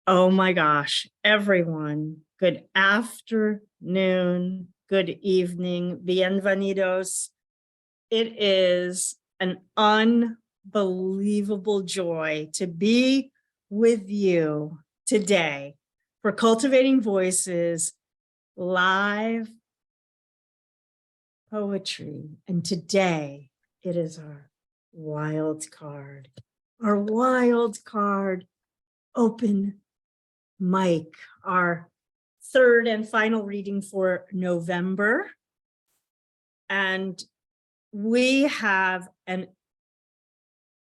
Oh my gosh, everyone, good afternoon, good evening, bienvenidos. It is an unbelievable joy to be with you today for Cultivating Voices live poetry. And today it is our wild card open mic, our third and final reading for November. And we have an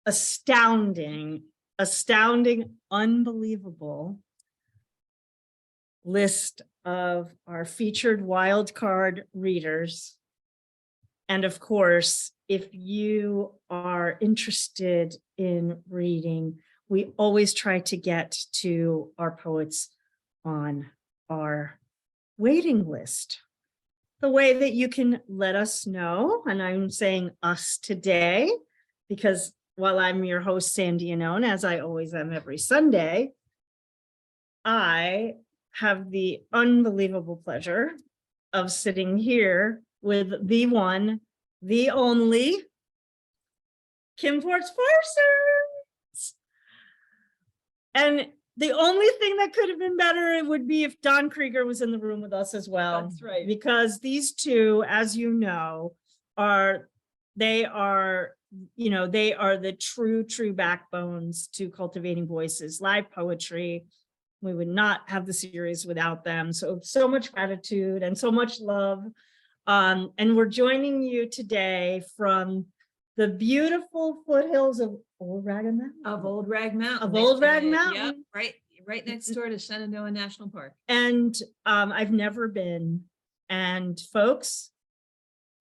astounding, unbelievable list of our featured wildcard readers. And of course, if you are interested in reading, we always try to get to our poets on our waiting list. The way that you can let us know, and I'm saying us today, because while I'm your host, Sandy Yannone, as I always am every Sunday, I have the unbelievable pleasure of sitting here with the one, the only, Kim Ports-Parsons. And the only thing that could have been better would be if Don Krieger was in the room with us as well. That's right. Because these two, as you know, are the true backbones to Cultivating Voices, live poetry. We would not have the series without them. So much gratitude and so much love. And we're joining you today from the beautiful foothills of Old Rag Mountain. Old Rag Mountain. Yep, right next door to Shenandoah National Park. And I've never been. And folks,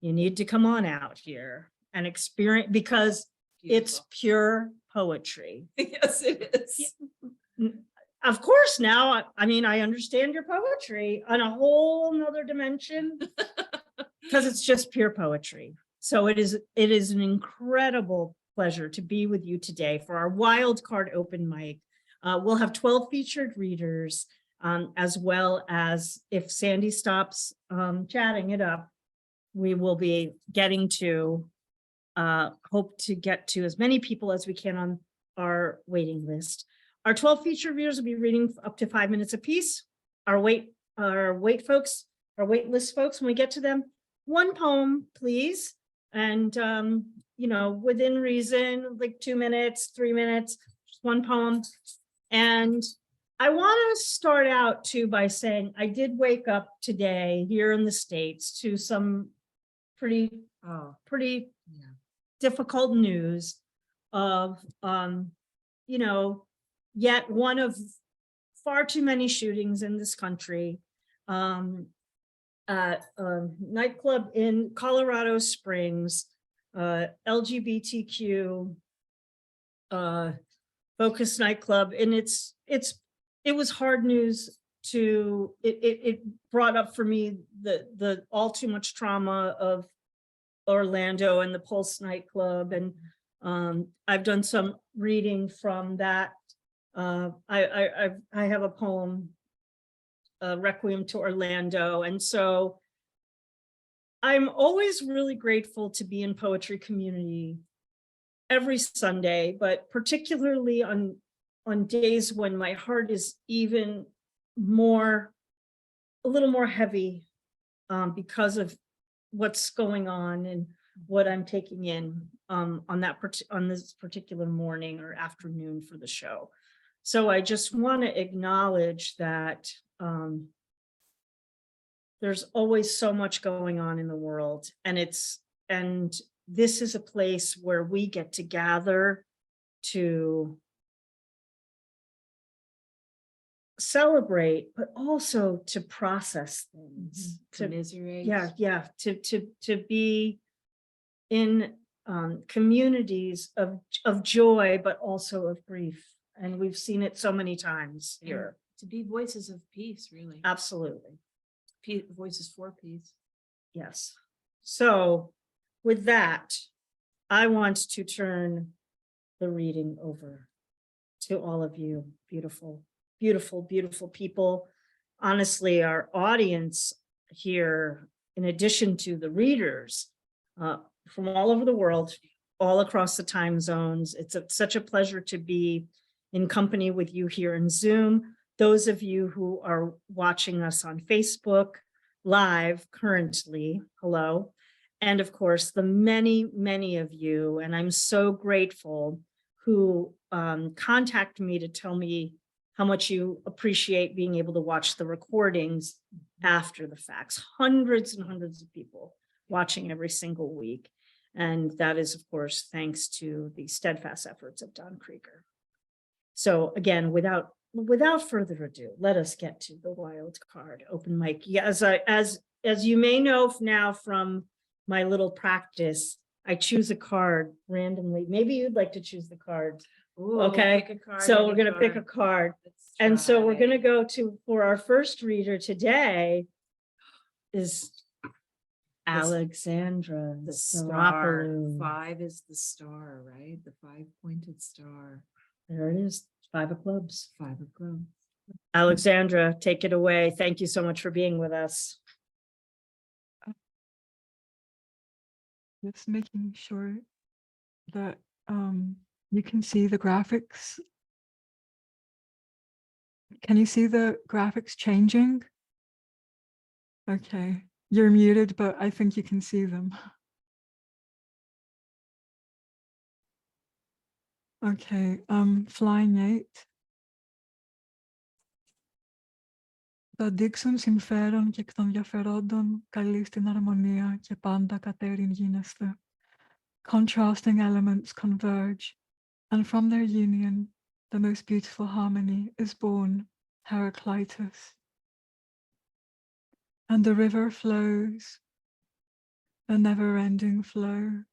you need to come on out here and experience, because it's pure poetry. Yes, it is. Of course, now, I mean, I understand your poetry on a whole nother dimension because it's just pure poetry. So it is an incredible pleasure to be with you today for our wild card open mic. We'll have 12 featured readers, as well as, if Sandy stops chatting it up, we will be getting to, hope to get to as many people as we can on our waiting list. Our 12 featured readers will be reading up to 5 minutes apiece. Our wait list folks, when we get to them, one poem, please. And, within reason, like 2 minutes, 3 minutes, just one poem. And I want to start out too by saying I did wake up today here in the States to some pretty difficult news of, yet one of far too many shootings in this country. At a nightclub in Colorado Springs, LGBTQ focused nightclub, and it was hard news to it brought up for me the all too much trauma of Orlando and the Pulse nightclub, and I've done some reading from that. I have a poem, Requiem to Orlando. And so I'm always really grateful to be in poetry community every Sunday, but particularly on days when my heart is even a little more heavy because of what's going on and what I'm taking in on this particular morning or afternoon for the show. So I just want to acknowledge that there's always so much going on in the world, and this is a place where we get to gather to celebrate, but also to process things, to commiserate. To be in communities of joy, but also of grief. And we've seen it so many times here. To be voices of peace, really. Absolutely. Voices for peace. Yes. So with that, I want to turn the reading over to all of you beautiful beautiful, beautiful people. Honestly, our audience here, in addition to the readers, from all over the world, all across the time zones. It's such a pleasure to be in company with you here in Zoom. Those of you who are watching us on Facebook Live currently, hello. And of course, the many, many of you, and I'm so grateful, who contact me to tell me how much you appreciate being able to watch the recordings after the facts. Hundreds and hundreds of people watching every single week. And that is, of course, thanks to the steadfast efforts of Don Krieger. So again, without further ado, let us get to the wild card open mic. Yeah, as you may know now from my little practice, I choose a card randomly. Maybe you'd like to choose the card. Ooh, okay, pick a card, so we're going to pick a card. And so we're going to go to, for our first reader today is Alexandra the star. Psarapoulou. 5 is the star, right? The 5-pointed star. There it is. 5 of clubs. 5 of clubs. Alexandra, take it away. Thank you so much for being with us. Just making sure that you can see the graphics. Can you see the graphics changing? Okay, you're muted, but I think you can see them. Okay, flying 8. Το αντίξουν συμφέρον και εκ των διαφερόντων καλεί στην αρμονία και πάντα κατέριν γίνεστε. Contrasting elements converge, and from their union, the most beautiful harmony is born, Heraclitus. And the river flows, a never-ending flow,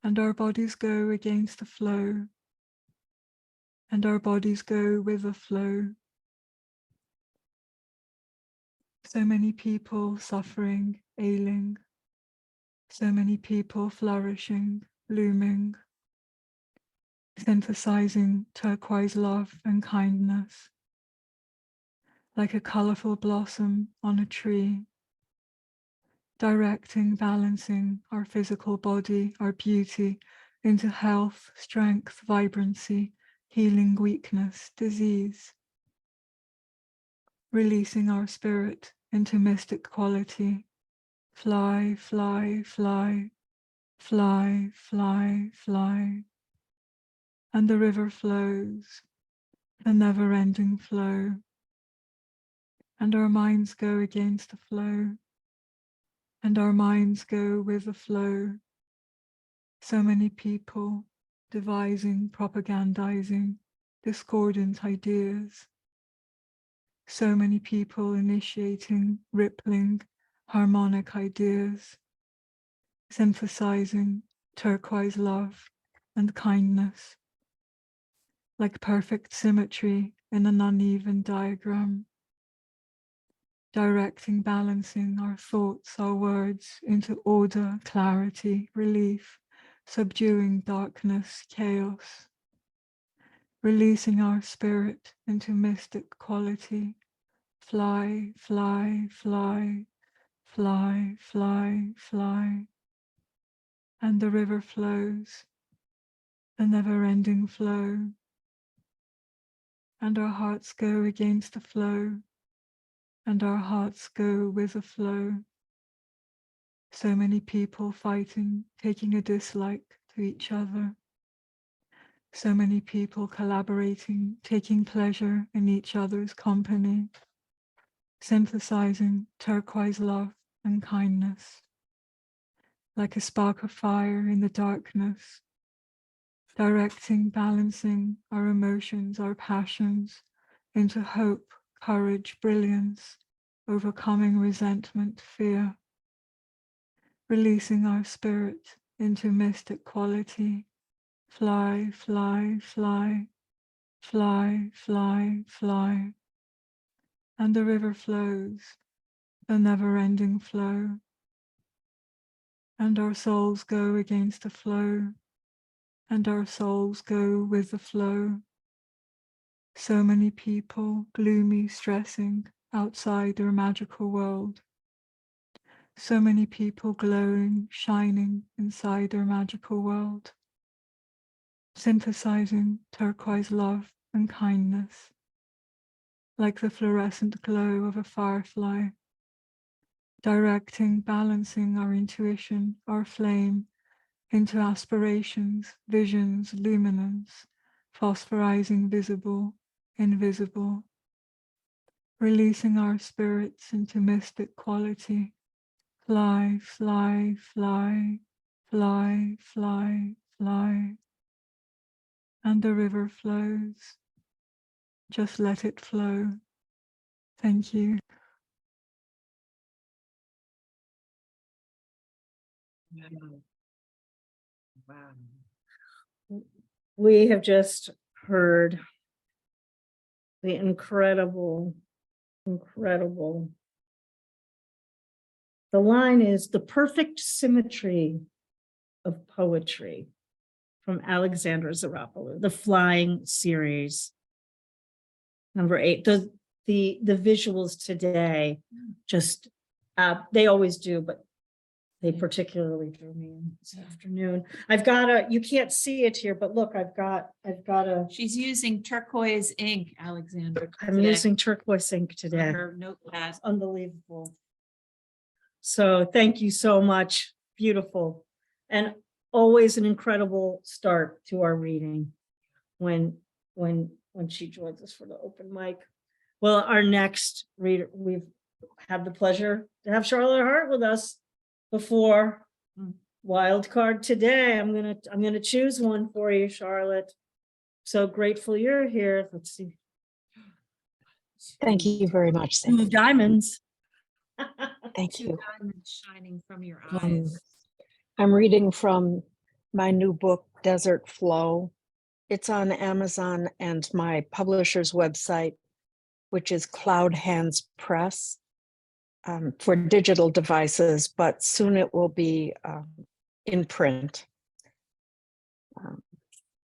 and our bodies go against the flow, and our bodies go with the flow. So many people suffering, ailing, so many people flourishing, blooming, synthesizing turquoise love and kindness, like a colorful blossom on a tree, directing, balancing our physical body, our beauty, into health, strength, vibrancy, healing weakness, disease, releasing our spirit into mystic quality. Fly, fly, fly, fly, fly, fly. And the river flows, a never-ending flow. And our minds go against the flow. And our minds go with the flow. So many people devising, propagandizing, discordant ideas. So many people initiating, rippling, harmonic ideas, synthesizing turquoise love and kindness, like perfect symmetry in an uneven diagram, directing, balancing our thoughts, our words into order, clarity, relief, subduing darkness, chaos, releasing our spirit into mystic quality. Fly, fly, fly, fly, fly, fly. And the river flows, a never-ending flow. And our hearts go against the flow, and our hearts go with the flow. So many people fighting, taking a dislike to each other. So many people collaborating, taking pleasure in each other's company, synthesizing turquoise love and kindness, like a spark of fire in the darkness, directing, balancing our emotions, our passions into hope, courage, brilliance, overcoming resentment, fear, releasing our spirit into mystic quality. Fly, fly, fly, fly, fly, fly. And the river flows, a never-ending flow. And our souls go against the flow, and our souls go with the flow. So many people gloomy, stressing outside their magical world. So many people glowing, shining inside their magical world. Synthesizing turquoise love and kindness, like the fluorescent glow of a firefly. Directing, balancing our intuition, our flame, into aspirations, visions, luminance, phosphorizing visible, invisible, releasing our spirits into mystic quality. Fly, fly, fly, fly, fly, fly. And the river flows. Just let it flow. Thank you. Wow. We have just heard the incredible. The line is the perfect symmetry of poetry from Alexandra Psarapoulou, the Flying series. Number 8. The visuals today just they always do, but they particularly drew me in this afternoon. I've got a, you can't see it here, but look, I've got a. She's using turquoise ink, Alexandra. I'm today using turquoise ink on today. her notepad. It's unbelievable. So thank you so much. Beautiful. And always an incredible start to our reading when she joins us for the open mic. Well, our next reader, we've had the pleasure to have Charlotte Hart with us before. Wild card today. I'm gonna choose one for you, Charlotte. So grateful you're here. Let's see. Thank you very much, Cindy. 2 diamonds. Thank 2 you. diamonds shining from your eyes. I'm reading from my new book, Desert Flow. It's on Amazon and my publisher's website, which is Cloud Hands Press, for digital devices, but soon it will be in print.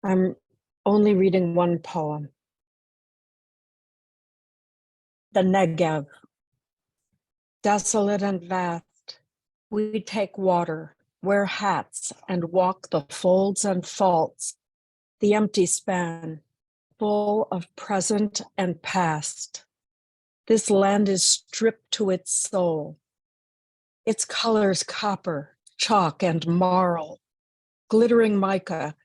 I'm only reading one poem. The Negev. Desolate and vast, we take water, wear hats, and walk the folds and faults, the empty span, full of present and past. This land is stripped to its soul. Its colors copper, chalk, and marl, glittering mica,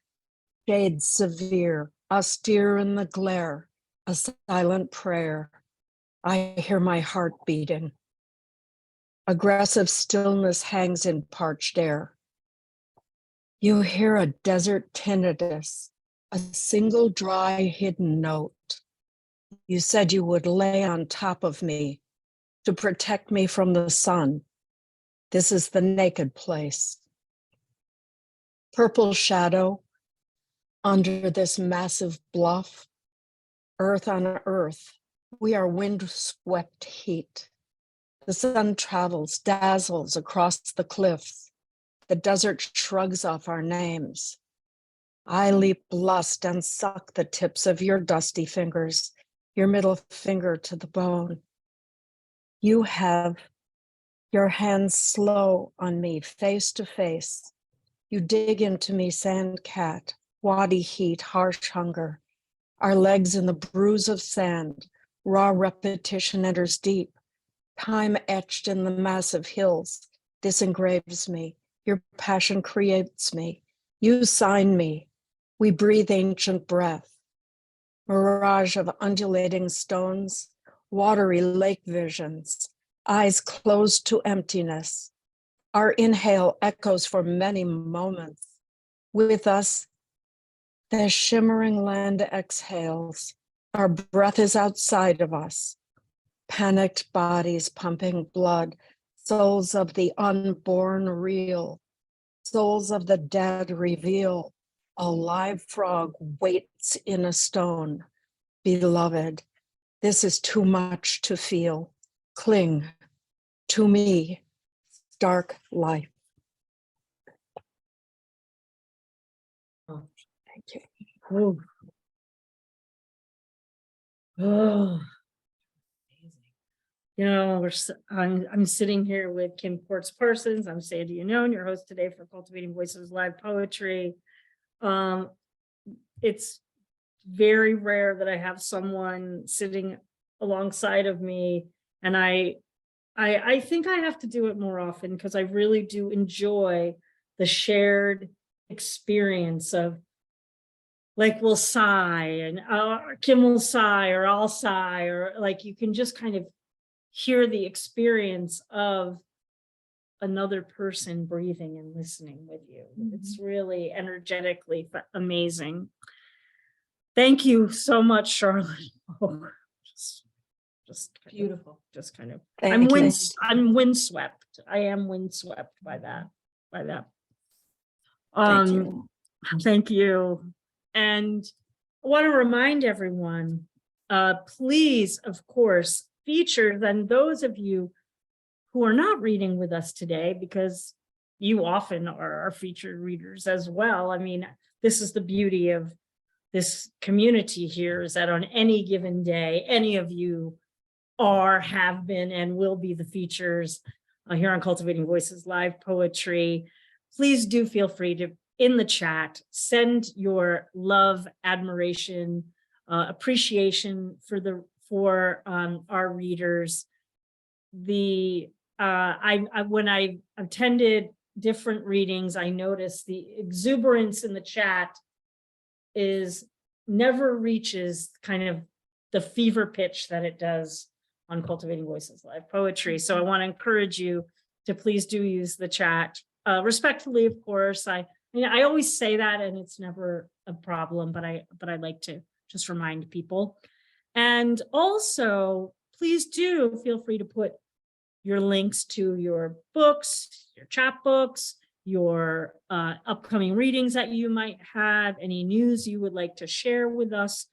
shades severe, austere in the glare, a silent prayer. I hear my heart beating. Aggressive stillness hangs in parched air. You hear a desert tinnitus, a single dry hidden note. You said you would lay on top of me to protect me from the sun. This is the naked place. Purple shadow under this massive bluff, earth on earth, we are wind-swept heat. The sun travels, dazzles across the cliffs. The desert shrugs off our names. I leap lust and suck the tips of your dusty fingers, your middle finger to the bone. You have your hands slow on me, face to face. You dig into me, sand cat, wadi heat, harsh hunger. Our legs in the bruise of sand, raw repetition enters deep. Time etched in the massive hills. This engraves me. Your passion creates me. You sign me. We breathe ancient breath. Mirage of undulating stones, watery lake visions, eyes closed to emptiness. Our inhale echoes for many moments. With us, the shimmering land exhales. Our breath is outside of us. Panicked bodies pumping blood, souls of the unborn real, souls of the dead reveal. A live frog waits in a stone. Beloved, this is too much to feel. Cling to me, dark life. Thank you. Ooh. Oh, you know, I'm sitting here with Kim Ports Parsons. I'm Sandy Yannone, your host today for Cultivating Voices Live Poetry. It's very rare that I have someone sitting alongside of me, and I think I have to do it more often because I really do enjoy the shared experience of, like, we'll sigh and Kim will sigh or I'll sigh, or like you can just kind of hear the experience of another person breathing and listening with you. It's really energetically amazing. Thank you so much, Charlotte. Oh, just Beautiful. Just kind of, Thank you. I'm windswept. I am windswept by that. Thank you. Thank you. And I want to remind everyone, please, of course, features, and those of you who are not reading with us today, because you often are our featured readers as well. I mean, this is the beauty of this community here, is that on any given day, any of you are, have been, and will be the features here on Cultivating Voices Live Poetry. Please do feel free to, in the chat, send your love, admiration, appreciation for our readers. When I attended different readings, I noticed the exuberance in the chat never reaches kind of the fever pitch that it does on Cultivating Voices Live Poetry. So I want to encourage you to please do use the chat, respectfully, of course. I always say that, and it's never a problem, but I like to just remind people. And also, please do feel free to put your links to your books, your chapbooks, your upcoming readings that you might have, any news you would like to share with us,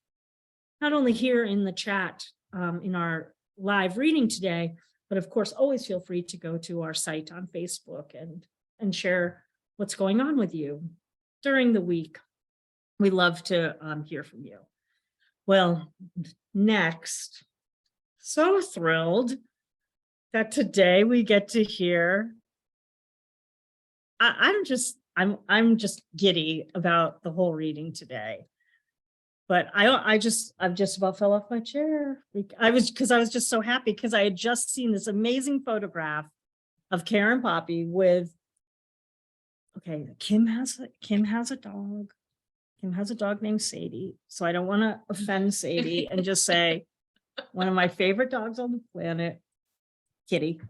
not only here in the chat in our live reading today, but of course, always feel free to go to our site on Facebook and share what's going on with you during the week. We love to hear from you. Well, next, so thrilled that today we get to hear. I'm just giddy about the whole reading today. But I've just about fell off my chair. I was just so happy because I had just seen this amazing photograph of Karen Poppy with, okay, Kim has a dog. Kim has a dog named Sadie. So I don't want to offend Sadie and just say one of my favorite dogs on the planet, Kitty.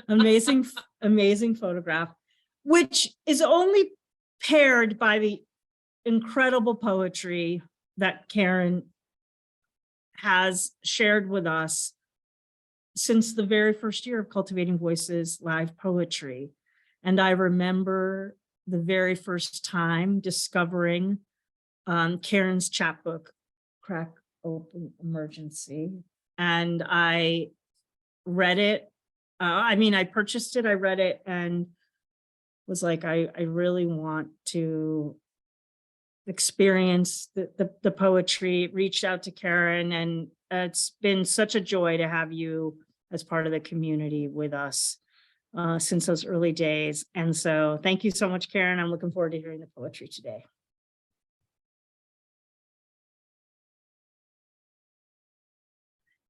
Amazing photograph, which is only paired by the incredible poetry that Karen has shared with us since the very first year of Cultivating Voices Live Poetry. And I remember the very first time discovering Karen's chapbook, Crack Open Emergency. And I read it. I purchased it, I read it, and was like, I really want to experience the poetry. Reached out to Karen, and it's been such a joy to have you as part of the community with us since those early days. And so thank you so much, Karen. I'm looking forward to hearing the poetry today.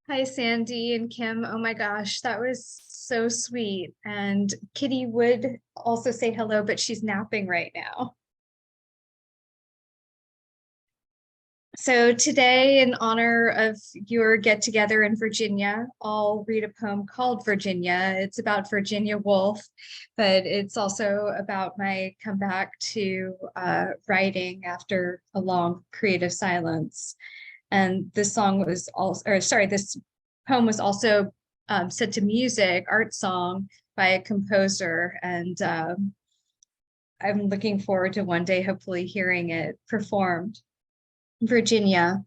Hi, Sandy and Kim. Oh my gosh, that was so sweet. And Kitty would also say hello, but she's napping right now. So today, in honor of your get together in Virginia, I'll read a poem called Virginia. It's about Virginia Woolf, but it's also about my comeback to writing after a long creative silence. And this song was also, this poem was also set to music, art song by a composer. And I'm looking forward to one day, hopefully hearing it performed. Virginia.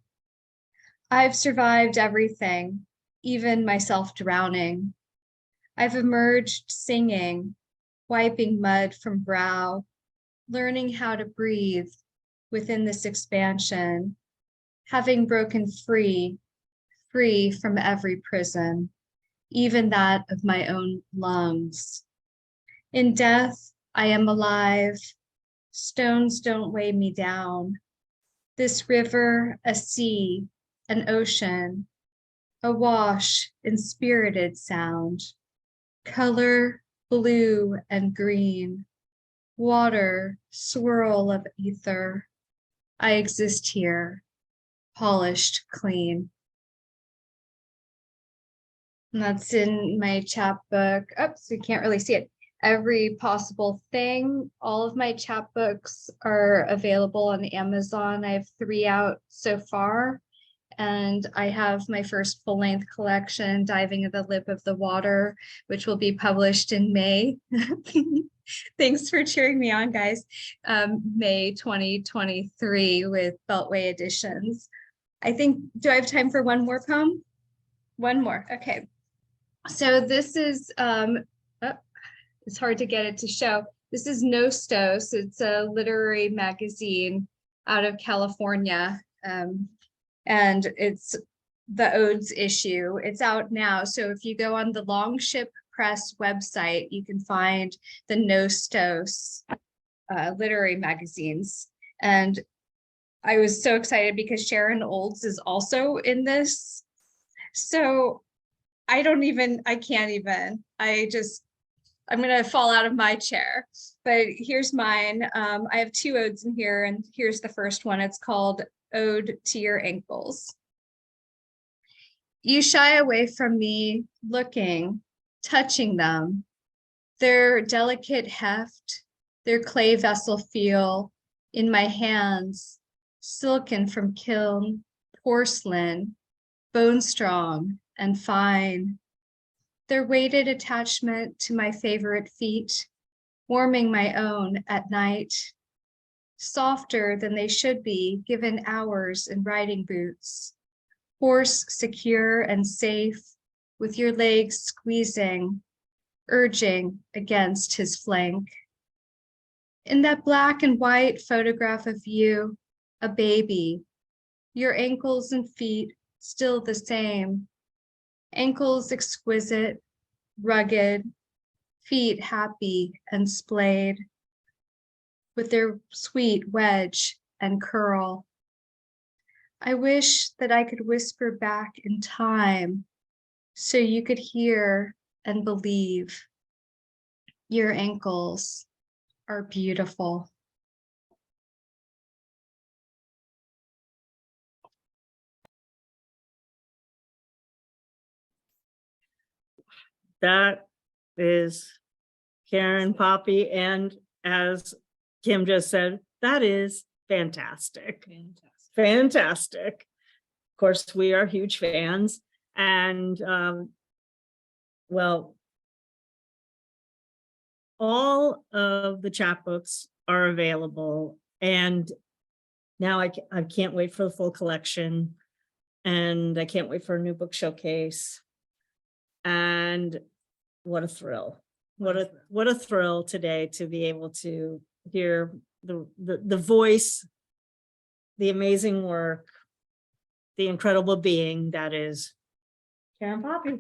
I've survived everything, even myself drowning. I've emerged singing, wiping mud from brow, learning how to breathe within this expansion, having broken free from every prison, even that of my own lungs. In death, I am alive. Stones don't weigh me down. This river, a sea, an ocean, awash in spirited sound. Color, blue and green. Water, swirl of ether. I exist here, polished clean. And that's in my chapbook. So you can't really see it. Every possible thing. All of my chapbooks are available on Amazon. I have 3 out so far. And I have my first full-length collection, Diving at the Lip of the Water, which will be published in May. Thanks for cheering me on, guys. May 2023 with Beltway Editions. I think, do I have time for one more poem? One more, okay. So this is, it's hard to get it to show. This is No Stos. It's a literary magazine out of California. And it's the Odes issue. It's out now. So if you go on the Longship Press website, you can find the No Stos literary magazines. And I was so excited because Sharon Olds is also in this. So I'm gonna fall out of my chair, but here's mine. I have 2 odes in here, and here's the first one. It's called Ode to Your Ankles. You shy away from me, looking, touching them, their delicate heft, their clay vessel feel in my hands, silken from kiln, porcelain, bone strong and fine. Their weighted attachment to my favorite feet, warming my own at night, softer than they should be given hours in riding boots, horse secure and safe, with your legs squeezing, urging against his flank. In that black and white photograph of you, a baby, your ankles and feet still the same, ankles exquisite, rugged, feet happy and splayed, with their sweet wedge and curl. I wish that I could whisper back in time so you could hear and believe. Your ankles are beautiful. That is Karen, Poppy, and as Kim just said, that is fantastic. Fantastic. Of course, we are huge fans, and well, all of the chapbooks are available, and now I can't wait for the full collection, and I can't wait for a new book showcase. And what a thrill. What a thrill today to be able to hear the voice, the amazing work, the incredible being that is Karen Poppy.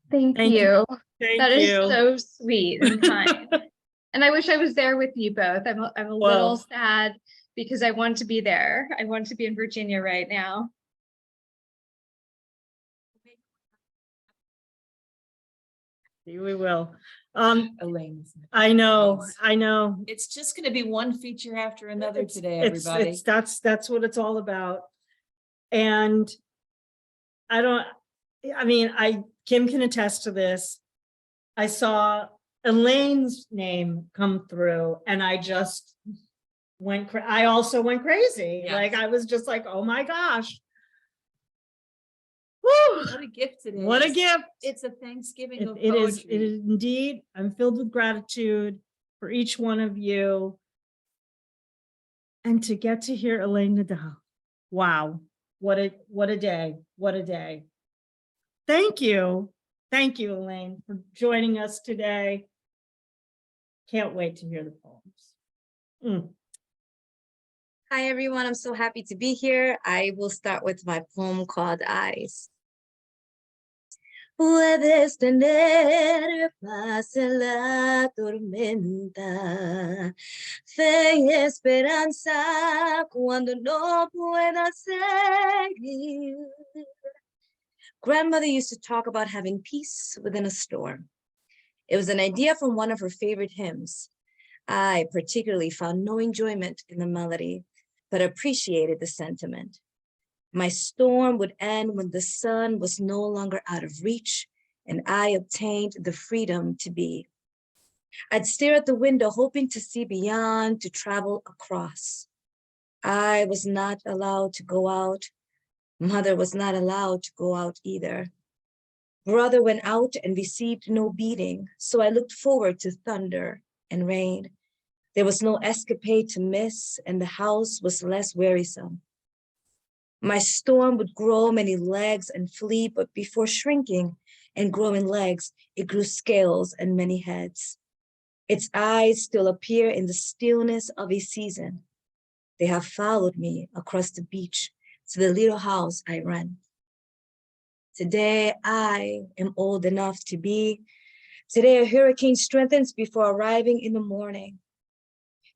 Thank Thank you. Thank That is you. so sweet and kind. And I wish I was there with you both. I'm a little sad because I want to be there. I want to be in Virginia right now. We will. Elaine. I know. It's just going to be one feature after another today, everybody. That's what it's all about. And Kim can attest to this. I saw Elaine's name come through and I just I also went crazy. Yes. Like I was just like, oh my gosh. Woo! What a gift today. What a gift. It's a Thanksgiving of It poetry. is indeed. I'm filled with gratitude for each one of you. And to get to hear Elaine Nadal. Wow. What a day. What a day. Thank you. Thank you, Elaine, for joining us today. Can't wait to hear the poems. Hi, everyone. I'm so happy to be here. I will start with my poem called Eyes. Puedes tener paz en la tormenta, fe y esperanza cuando no puedas seguir. Grandmother used to talk about having peace within a storm. It was an idea from one of her favorite hymns. I particularly found no enjoyment in the melody, but appreciated the sentiment. My storm would end when the sun was no longer out of reach and I obtained the freedom to be. I'd stare at the window, hoping to see beyond, to travel across. I was not allowed to go out. Mother was not allowed to go out either. Brother went out and received no beating, so I looked forward to thunder and rain. There was no escapade to miss, and the house was less wearisome. My storm would grow many legs and flee, but before shrinking and growing legs, it grew scales and many heads. Its eyes still appear in the stillness of a season. They have followed me across the beach to the little house I rent. Today, I am old enough to be. Today, a hurricane strengthens before arriving in the morning.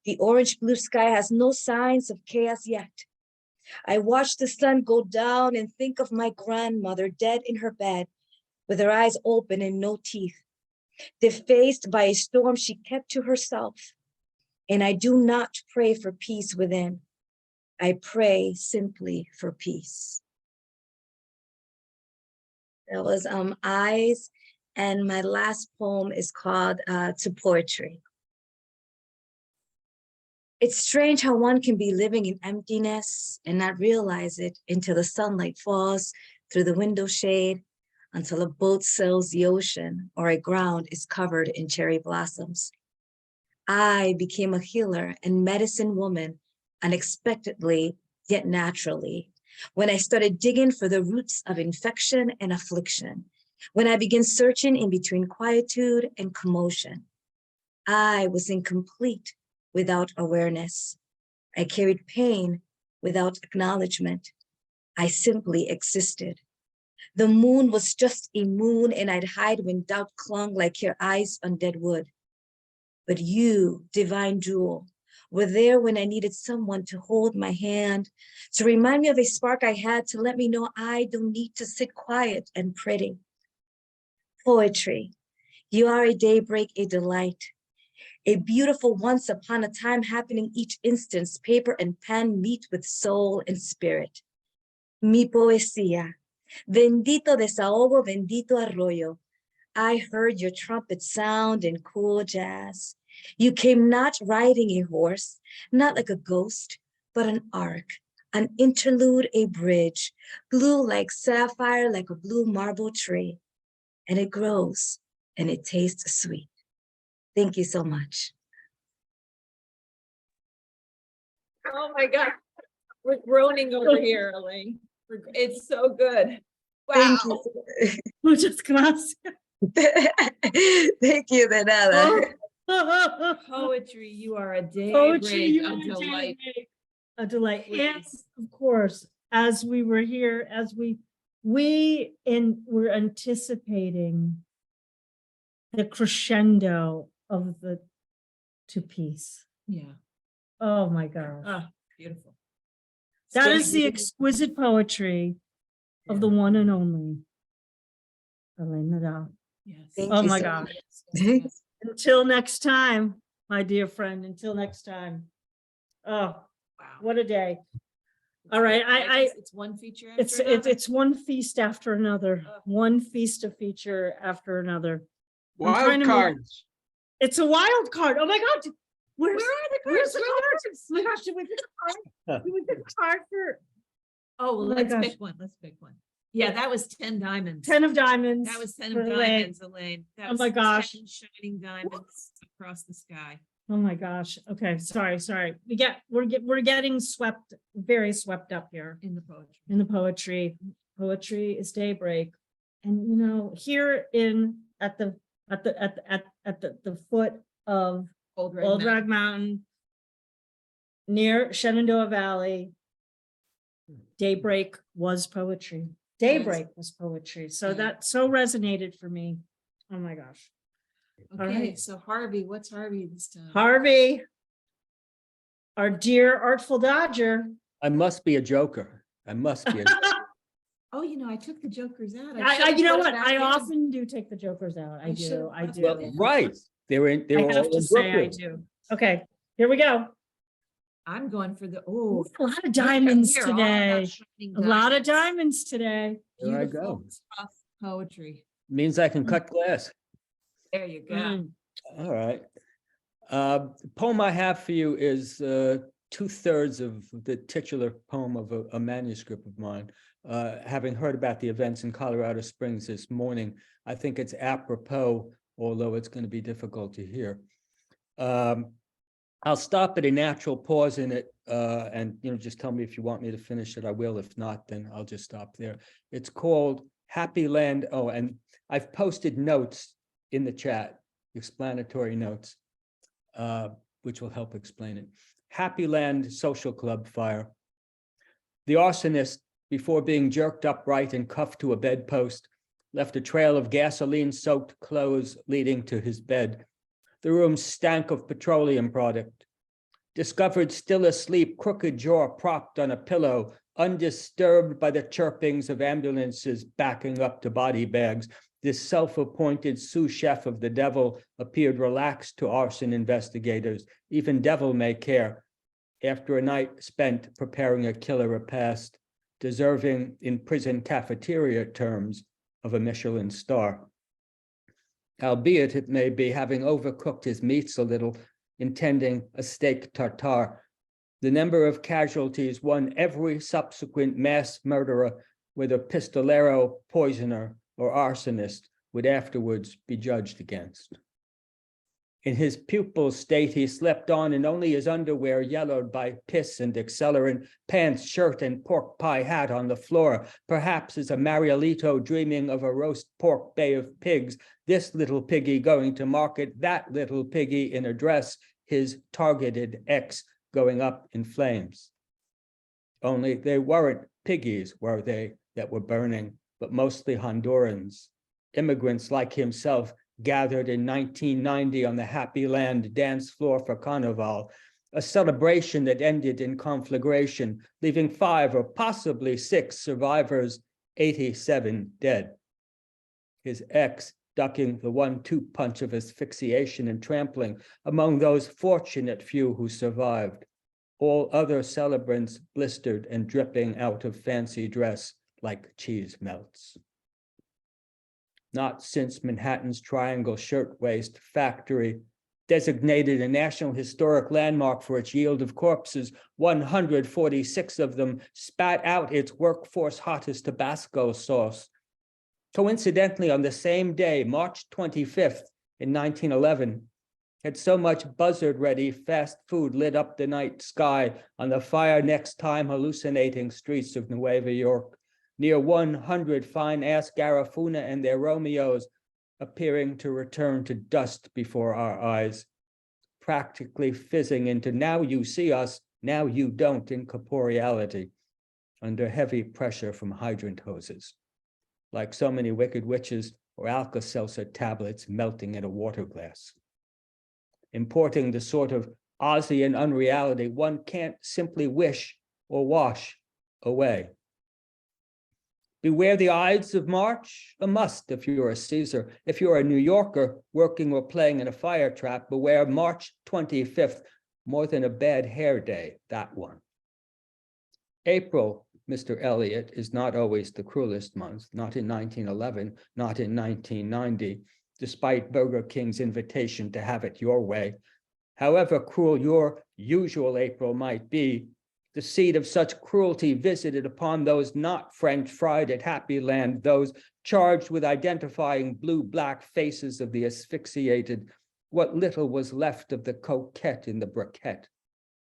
The orange blue sky has no signs of chaos yet. I watch the sun go down and think of my grandmother dead in her bed with her eyes open and no teeth, defaced by a storm she kept to herself. And I do not pray for peace within. I pray simply for peace. That was Eyes, and my last poem is called To Poetry. It's strange how one can be living in emptiness and not realize it until the sunlight falls through the window shade, until a boat sails the ocean or a ground is covered in cherry blossoms. I became a healer and medicine woman unexpectedly, yet naturally, when I started digging for the roots of infection and affliction, when I began searching in between quietude and commotion. I was incomplete without awareness. I carried pain without acknowledgement. I simply existed. The moon was just a moon, and I'd hide when doubt clung like your eyes on dead wood. But you, divine jewel, were there when I needed someone to hold my hand, to remind me of a spark I had, to let me know I don't need to sit quiet and pretty. Poetry, you are a daybreak, a delight, a beautiful once upon a time happening each instance. Paper and pen meet with soul and spirit. Mi poesía, bendito desahogo, bendito arroyo. I heard your trumpet sound in cool jazz. You came not riding a horse, not like a ghost, but an arc, an interlude, a bridge, blue like sapphire, like a blue marble tree. And it grows and it tastes sweet. Thank you so much. Oh my God. We're groaning over here, Elaine. It's so good. Wow. Thank you. Muchas gracias. Thank you, de nada. Poetry, you are a Poetry, daybreak, you a are delight. a delight. And Please. of course, as we were here, as we're anticipating the crescendo of the To Peace. Yeah. Oh my God. Ah, beautiful. That Still is the breathing. exquisite poetry of the one and only Elaine Nadal. Yes. Thank Oh you my so gosh. much. Yes. Until next time, my dear friend, until next time. Oh, Wow. what a day. It's All right, like it's one feature after another. It's one feast after another, one feast of feature after another. I'm trying Wild to cards. It's a wild card. Oh my God. Where are the Where's cards? the cards? Oh my gosh, did we get a card? Did we get a card for Oh, well, Oh my let's gosh. pick one. Let's pick one. Yeah, that was 10 diamonds. 10 of diamonds? That was 10 for of Elaine. diamonds, Elaine. That Oh was my gosh. 10 shining diamonds across the sky. Oh my gosh. Okay, sorry. We're getting swept, very swept up here In the poetry. in the poetry. Poetry is daybreak. And you know, here at the foot of Old Old Rag Mountain, near Shenandoah Valley, daybreak was poetry. Daybreak was poetry. So Yeah. that so resonated for me. Oh my gosh. All Okay, right. so Harvey, what's Harvey this time? Harvey, our dear Artful Dodger. I must be a joker. I must be. Oh, I took the jokers out. You know should've put what? it back I in. often do take the jokers out. I I do. should've I left do. Well, right. They were I all have to in say I Brooklyn. do. Okay, here we go. I'm going for the, Ooh, oh. a lot of diamonds we are all about today. shining A lot of diamonds. diamonds today. There I Beautiful, go. tough poetry. Means I can cut glass. There you go. Mm. All right. The poem I have for you is 2/3 of the titular poem of a manuscript of mine. Having heard about the events in Colorado Springs this morning, I think it's apropos, although it's going to be difficult to hear. I'll stop at a natural pause in it, and just tell me if you want me to finish it. I will. If not, then I'll just stop there. It's called Happy Land. Oh, and I've posted notes in the chat, explanatory notes, which will help explain it. Happy Land Social Club fire. The arsonist, before being jerked upright and cuffed to a bedpost, left a trail of gasoline-soaked clothes leading to his bed. The room stank of petroleum product. Discovered still asleep, crooked jaw propped on a pillow, undisturbed by the chirpings of ambulances backing up to body bags. This self-appointed sous chef of the devil appeared relaxed to arson investigators. Even devil may care. After a night spent preparing a killer repast, deserving in prison cafeteria terms of a Michelin star. Albeit it may be having overcooked his meats a little, intending a steak tartare. The number of casualties won every subsequent mass murderer, whether pistolero, poisoner, or arsonist, would afterwards be judged against. In his pupil state, he slept on in only his underwear yellowed by piss and accelerant, pants, shirt, and pork pie hat on the floor, perhaps as a Mariolito dreaming of a roast pork bay of pigs, this little piggy going to market, that little piggy in a dress, his targeted ex going up in flames. Only they weren't piggies, were they, that were burning, but mostly Hondurans, immigrants like himself, gathered in 1990 on the Happy Land dance floor for Carnival, a celebration that ended in conflagration, leaving 5 or possibly 6 survivors, 87 dead. His ex ducking the 1-2 punch of asphyxiation and trampling among those fortunate few who survived. All other celebrants blistered and dripping out of fancy dress like cheese melts. Not since Manhattan's Triangle Shirtwaist Factory, designated a National Historic Landmark for its yield of corpses, 146 of them spat out its workforce hottest Tabasco sauce. Coincidentally, on the same day, March 25th in 1911, had so much buzzard-ready fast food lit up the night sky on the fire next time hallucinating streets of Nueva York. Near 100 fine-ass Garifuna and their Romeos appearing to return to dust before our eyes, practically fizzing into now you see us, now you don't incorporeality, under heavy pressure from hydrant hoses, like so many wicked witches or Alka-Seltzer tablets melting in a water glass. Importing the sort of Ozian unreality one can't simply wish or wash away. Beware the Ides of March, a must if you're a Caesar. If you're a New Yorker working or playing in a fire trap, beware March 25th, more than a bad hair day, that one. April, Mr. Elliott, is not always the cruelest month, not in 1911, not in 1990, despite Burger King's invitation to have it your way. However cruel your usual April might be, the seed of such cruelty visited upon those not French fried at Happy Land, those charged with identifying blue-black faces of the asphyxiated, what little was left of the coquette in the briquette,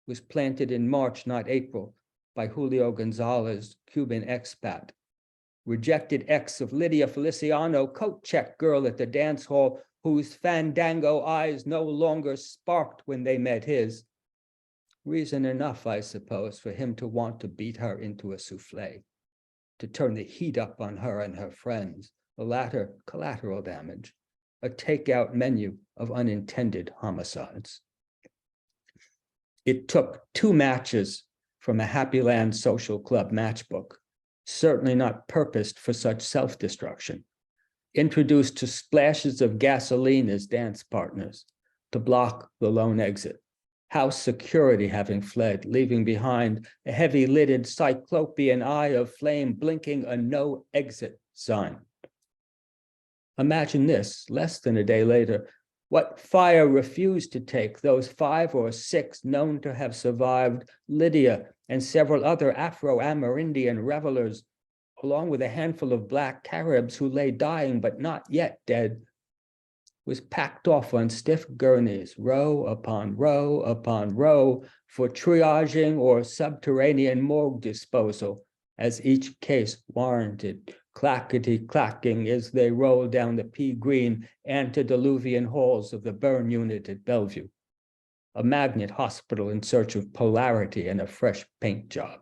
was planted in March, not April, by Julio Gonzalez, Cuban expat. Rejected ex of Lydia Feliciano, coat check girl at the dance hall, whose fandango eyes no longer sparked when they met his. reason enough, I suppose, for him to want to beat her into a souffle, to turn the heat up on her and her friends, the latter collateral damage, a takeout menu of unintended homicides. It took 2 matches from a Happy Land Social Club matchbook, certainly not purposed for such self-destruction, introduced to splashes of gasoline as dance partners to block the lone exit, house security having fled, leaving behind a heavy-lidded cyclopean eye of flame blinking a no exit sign. Imagine this, less than a day later, what fire refused to take those 5 or 6 known to have survived Lydia and several other Afro-Amerindian revelers, along with a handful of Black Caribs who lay dying but not yet dead, was packed off on stiff gurneys, row upon row, for triaging or subterranean morgue disposal, as each case warranted, clackety-clacking as they rolled down the pea-green antediluvian halls of the burn unit at Bellevue, a magnet hospital in search of polarity and a fresh paint job.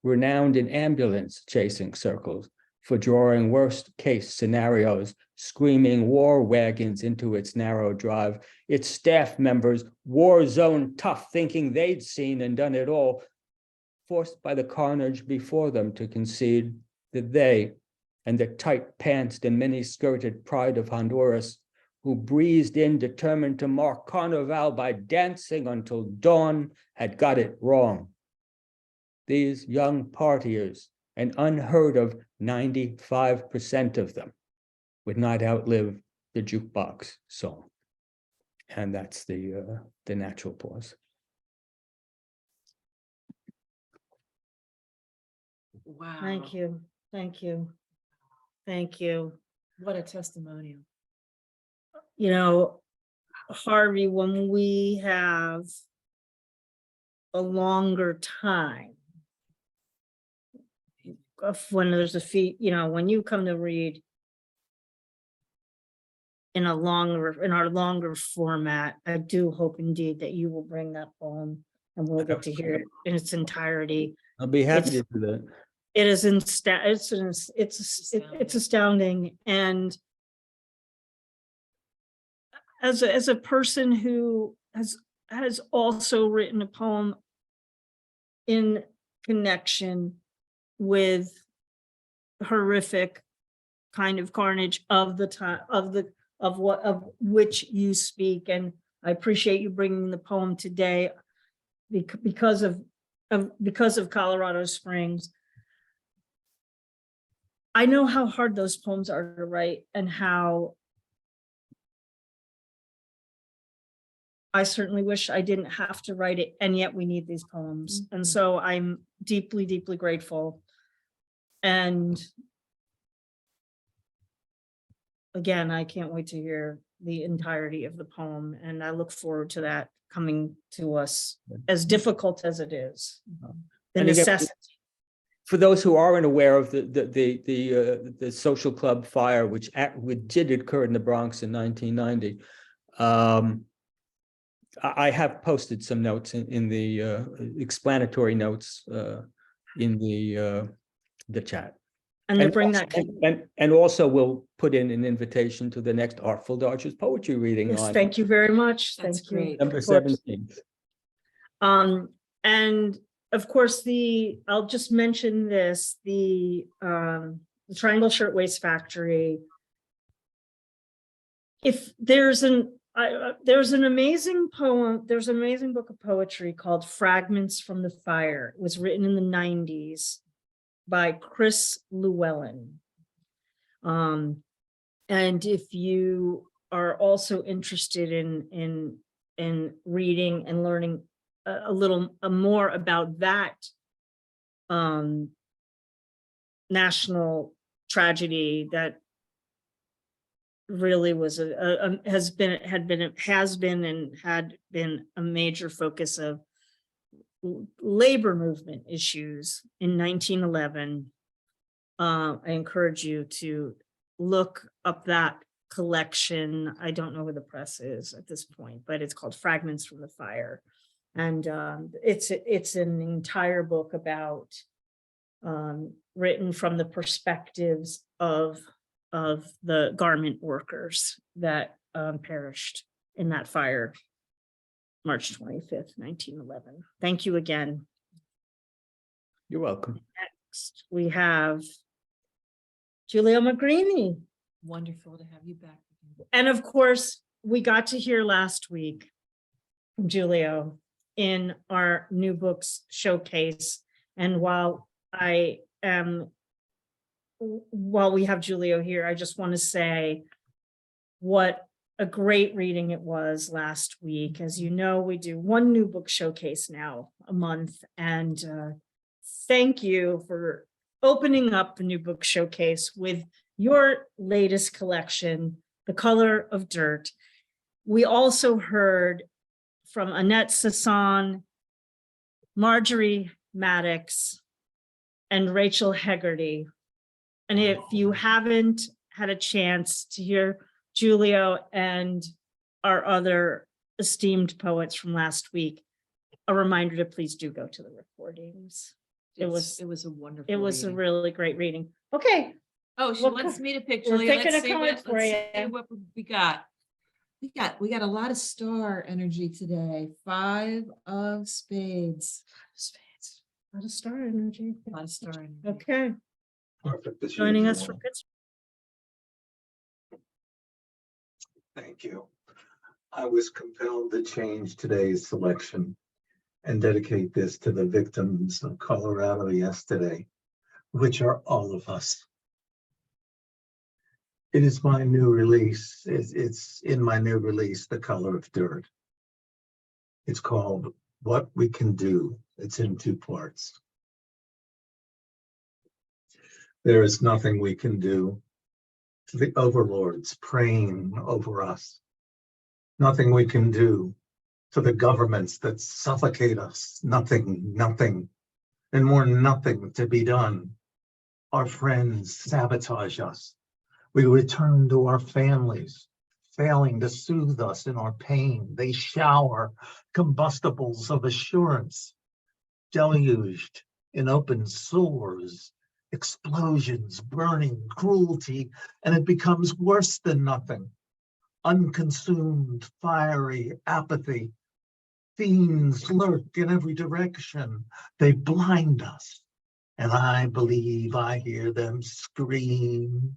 Renowned in ambulance chasing circles for drawing worst case scenarios, screaming war wagons into its narrow drive, its staff members war zone tough, thinking they'd seen and done it all, forced by the carnage before them to concede that they and the tight-pantsed and many-skirted pride of Honduras, who breezed in determined to mark Carnival by dancing until dawn, had got it wrong. These young partiers, an unheard of 95% of them, would not outlive the jukebox song. And that's the natural pause. Wow. Thank you. Thank you. Thank you. What a testimonial. You know, Harvey, when we have a longer time, when there's a feat, you know, when you come to read in our longer format, I do hope indeed that you will bring that poem and we'll get to hear it in its entirety. I'll be happy to do that. It is it's astounding. And as a person who has also written a poem in connection with horrific kind of carnage of the time of which you speak, and I appreciate you bringing the poem today because of Colorado Springs. I know how hard those poems are to write and how I certainly wish I didn't have to write it, and yet we need these poems. And so I'm deeply, deeply grateful. And again, I can't wait to hear the entirety of the poem, and I look forward to that coming to us, as difficult as it is. The And again, necessity. for those who aren't aware of the social club fire, which did occur in the Bronx in 1990, I have posted some notes in the explanatory notes in the chat. And to bring that. And also we'll put in an invitation to the next Artful Dodgers poetry reading Yes, on thank you very much. That's Thank you. great. November Of course. 17th. And of course, I'll just mention this, the Triangle Shirtwaist Factory. If there's an amazing poem, there's an amazing book of poetry called Fragments from the Fire. It was written in the 90s by Chris Llewellyn. And if you are also interested in reading and learning a little more about that national tragedy that really was had been a major focus of labor movement issues in 1911. I encourage you to look up that collection. I don't know who the press is at this point, but it's called Fragments from the Fire. And it's an entire book about written from the perspectives of the garment workers that perished in that fire, March 25th, 1911. Thank you again. You're welcome. Next, we have Giulio Magrini. Wonderful to have you back. And of course, we got to hear last week from Giulio in our new books showcase. And while we have Giulio here, I just want to say what a great reading it was last week. As you know, we do one new book showcase now a month. And thank you for opening up the new book showcase with your latest collection, The Color of Dirt. We also heard from Annette Sasson, Marjorie Maddox, and Rachel Hegarty. And if you haven't had a chance to hear Giulio and our other esteemed poets from last week, a reminder to please do go to the recordings. It was a wonderful. It was a reading. really great reading. Okay, Oh, she What wants co- me to pick. we're Julia. picking Let's a see card what, for let's you. see what we got. We got a lot of star energy today. 5 of spades. a lot of star energy. A lot of star energy. Okay, Perfect. as joining us usual. from Pittsburgh. Thank you. I was compelled to change today's selection and dedicate this to the victims of Colorado yesterday, which are all of us. It is my new release. It's in my new release, The Color of Dirt. It's called What We Can Do. It's in 2 parts. There is nothing we can do to the overlords preying over us. Nothing we can do to the governments that suffocate us. Nothing, and more nothing to be done. Our friends sabotage us. We return to our families, failing to soothe us in our pain. They shower combustibles of assurance, deluged in open sores, explosions, burning, cruelty, and it becomes worse than nothing. Unconsumed, fiery apathy. Fiends lurk in every direction. They blind us, and I believe I hear them scream.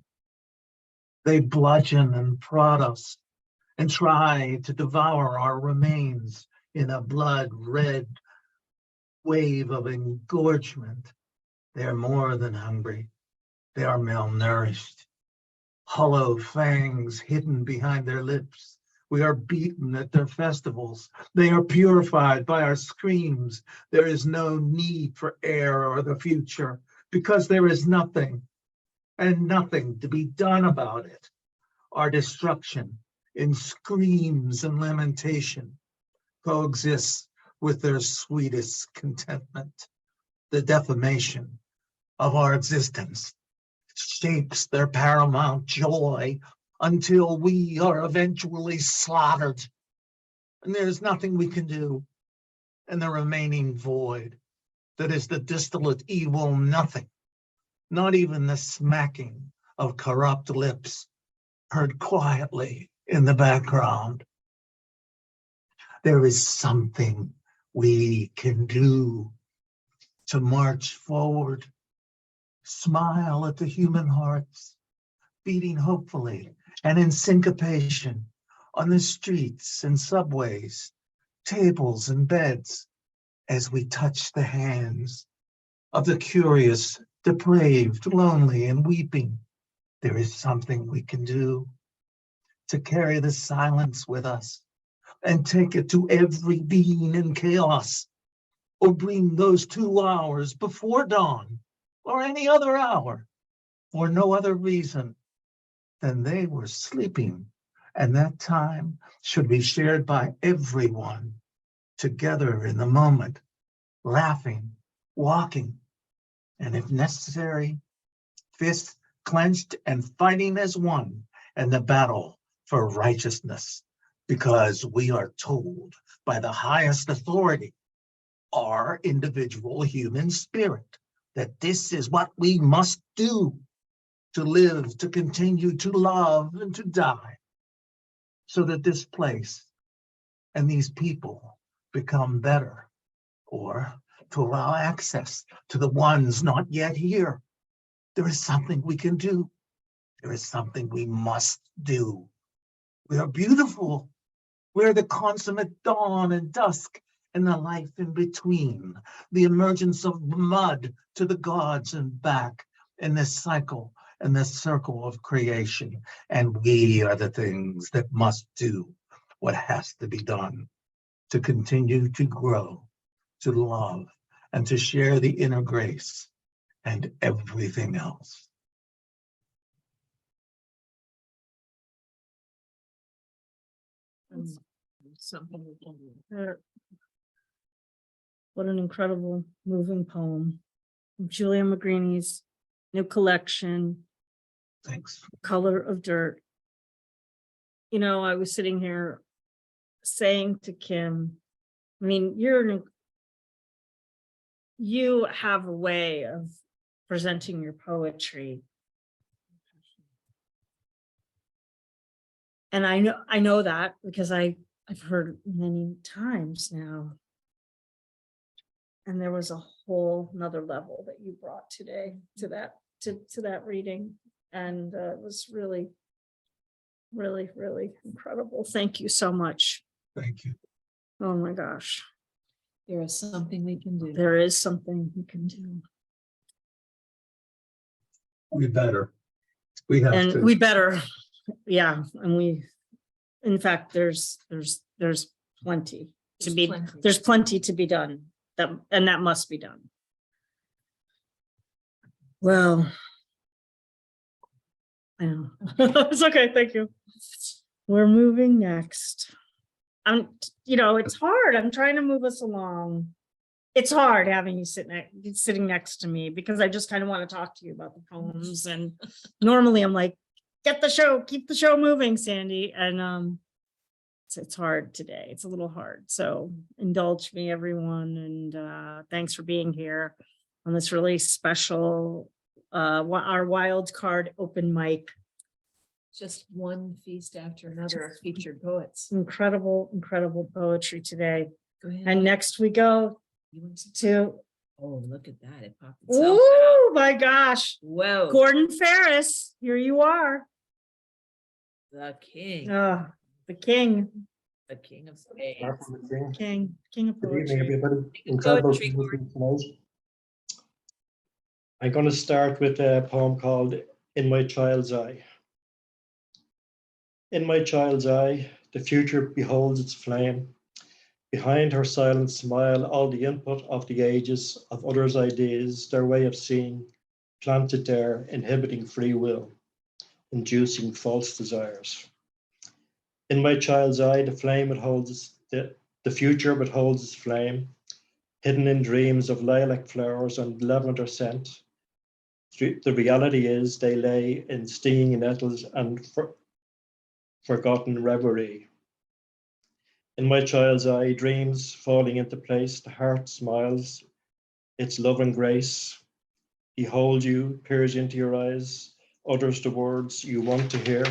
They bludgeon and prod us and try to devour our remains in a blood-red wave of engorgement. They are more than hungry. They are malnourished. Hollow fangs hidden behind their lips. We are beaten at their festivals. They are purified by our screams. There is no need for air or the future because there is nothing and nothing to be done about it. Our destruction in screams and lamentation coexists with their sweetest contentment. The defamation of our existence shapes their paramount joy until we are eventually slaughtered. And there's nothing we can do in the remaining void that is the distillate evil nothing, not even the smacking of corrupt lips heard quietly in the background. There is something we can do to march forward, smile at the human hearts, beating hopefully and in syncopation on the streets and subways, tables and beds, as we touch the hands of the curious, depraved, lonely, and weeping. There is something we can do to carry the silence with us and take it to every being in chaos, or bring those 2 hours before dawn or any other hour for no other reason than they were sleeping, and that time should be shared by everyone together in the moment, laughing, walking, and if necessary, fists clenched and fighting as one in the battle for righteousness, because we are told by the highest authority, our individual human spirit, that this is what we must do to live, to continue to love and to die, so that this place and these people become better, or to allow access to the ones not yet here. There is something we can do. There is something we must do. We are beautiful. We're the consummate dawn and dusk and the life in between, the emergence of mud to the gods and back in this cycle and this circle of creation. And we are the things that must do what has to be done to continue to grow, to love, and to share the inner grace and everything else. Something we can do. What an incredible, moving poem. Giulio Magrini's new collection, Thanks. Color of Dirt. You know, I was sitting here saying to Kim, I mean, you have a way of presenting your poetry. And I know that because I've heard many times now. And there was a whole nother level that you brought today to that reading. And it was really, really, really incredible. Thank you so much. Thank you. Oh my gosh. There is something we can do. There is something you can do. We better. We have And to. we better, yeah. And in fact, there's plenty to be, there's plenty to be done. And that must be done. Well, I know. It's okay, thank you. We're moving next. It's hard. I'm trying to move us along. It's hard having you sitting next to me because I just kind of want to talk to you about the poems. And normally I'm like, keep the show moving, Sandy. And it's hard today. It's a little hard. So indulge me, everyone. And thanks for being here on this really special, our wild card open mic. Just one feast after another of featured poets. Incredible, incredible poetry today. Go ahead. And next we go You want some? to, Oh, look at that. It popped itself out. oh my gosh, Whoa. Gordon Ferris, here you are. The king. The king, The king of spades. king of Good evening, poetry. everybody. Incredible Poetry, to listen tonight. I'm going to start with a poem called In My Child's Eye. In my child's eye, the future beholds its flame. Behind her silent smile, all the input of the ages of others' ideas, their way of seeing, planted there, inhibiting free will, inducing false desires. In my child's eye, the flame withholds the future withholds its flame, hidden in dreams of lilac flowers and lavender scent. The reality is they lay in stinging nettles and forgotten reverie. In my child's eye, dreams falling into place, the heart smiles, its love and grace. Behold you, peers into your eyes, utters the words you want to hear.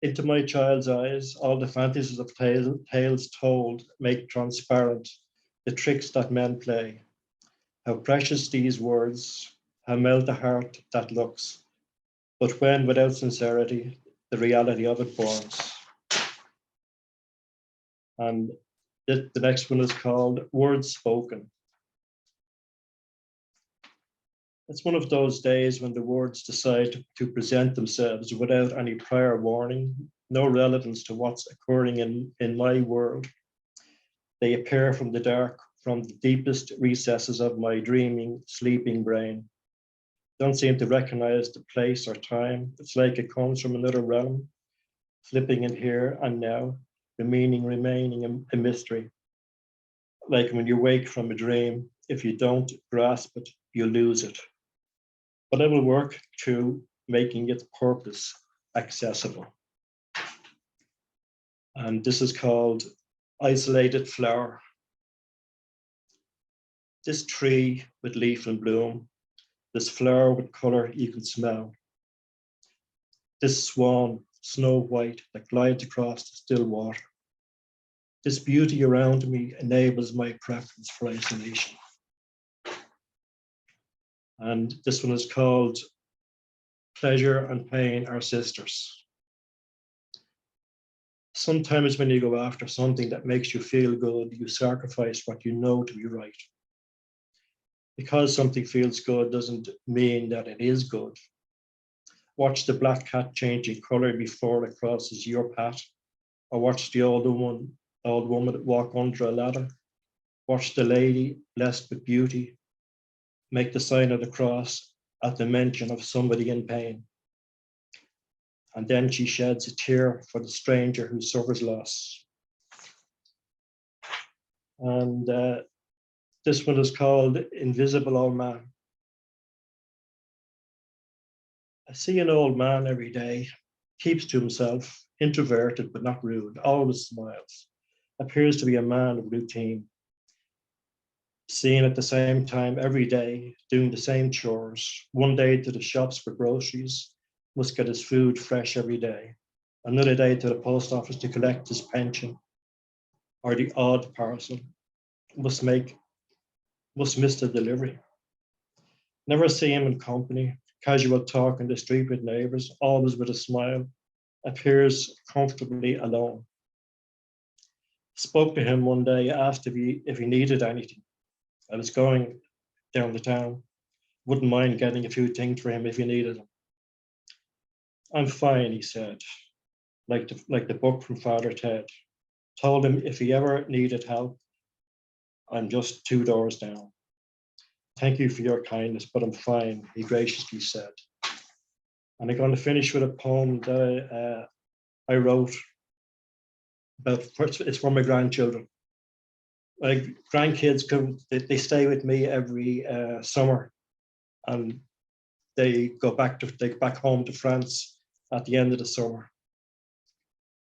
Into my child's eyes, all the fantasies of tales told make transparent the tricks that men play. How precious these words, how melt the heart that looks. But when, without sincerity, the reality of it burns. And the next one is called Words Spoken. It's one of those days when the words decide to present themselves without any prior warning, no relevance to what's occurring in my world. They appear from the dark, from the deepest recesses of my dreaming, sleeping brain. Don't seem to recognize the place or time. It's like it comes from another realm, flipping in here and now, the meaning remaining a mystery. Like when you wake from a dream, if you don't grasp it, you lose it. But I will work to making its purpose accessible. And this is called Isolated Flower. This tree with leaf and bloom, this flower with color you can smell. This swan, snow white, that glides across the still water. This beauty around me enables my preference for isolation. And this one is called Pleasure and Pain Are Sisters. Sometimes when you go after something that makes you feel good, you sacrifice what you know to be right. Because something feels good doesn't mean that it is good. Watch the black cat changing color before it crosses your path, or watch the old woman walk under a ladder. Watch the lady blessed with beauty make the sign of the cross at the mention of somebody in pain. And then she sheds a tear for the stranger who suffers loss. And this one is called Invisible Old Man. I see an old man every day, keeps to himself, introverted but not rude, always smiles, appears to be a man of routine. Seen at the same time every day, doing the same chores, one day to the shops for groceries, must get his food fresh every day, another day to the post office to collect his pension, or the odd parcel, must miss the delivery. Never see him in company, casual talk in the street with neighbors, always with a smile, appears comfortably alone. Spoke to him one day, asked if he needed anything. I was going down the town, wouldn't mind getting a few things for him if he needed them. I'm fine, he said, like the book from Father Ted. Told him if he ever needed help, I'm just 2 doors down. Thank you for your kindness, but I'm fine, he graciously said. And I'm going to finish with a poem that I wrote about, it's for my grandchildren. My grandkids come, they stay with me every summer, and they go back home to France at the end of the summer.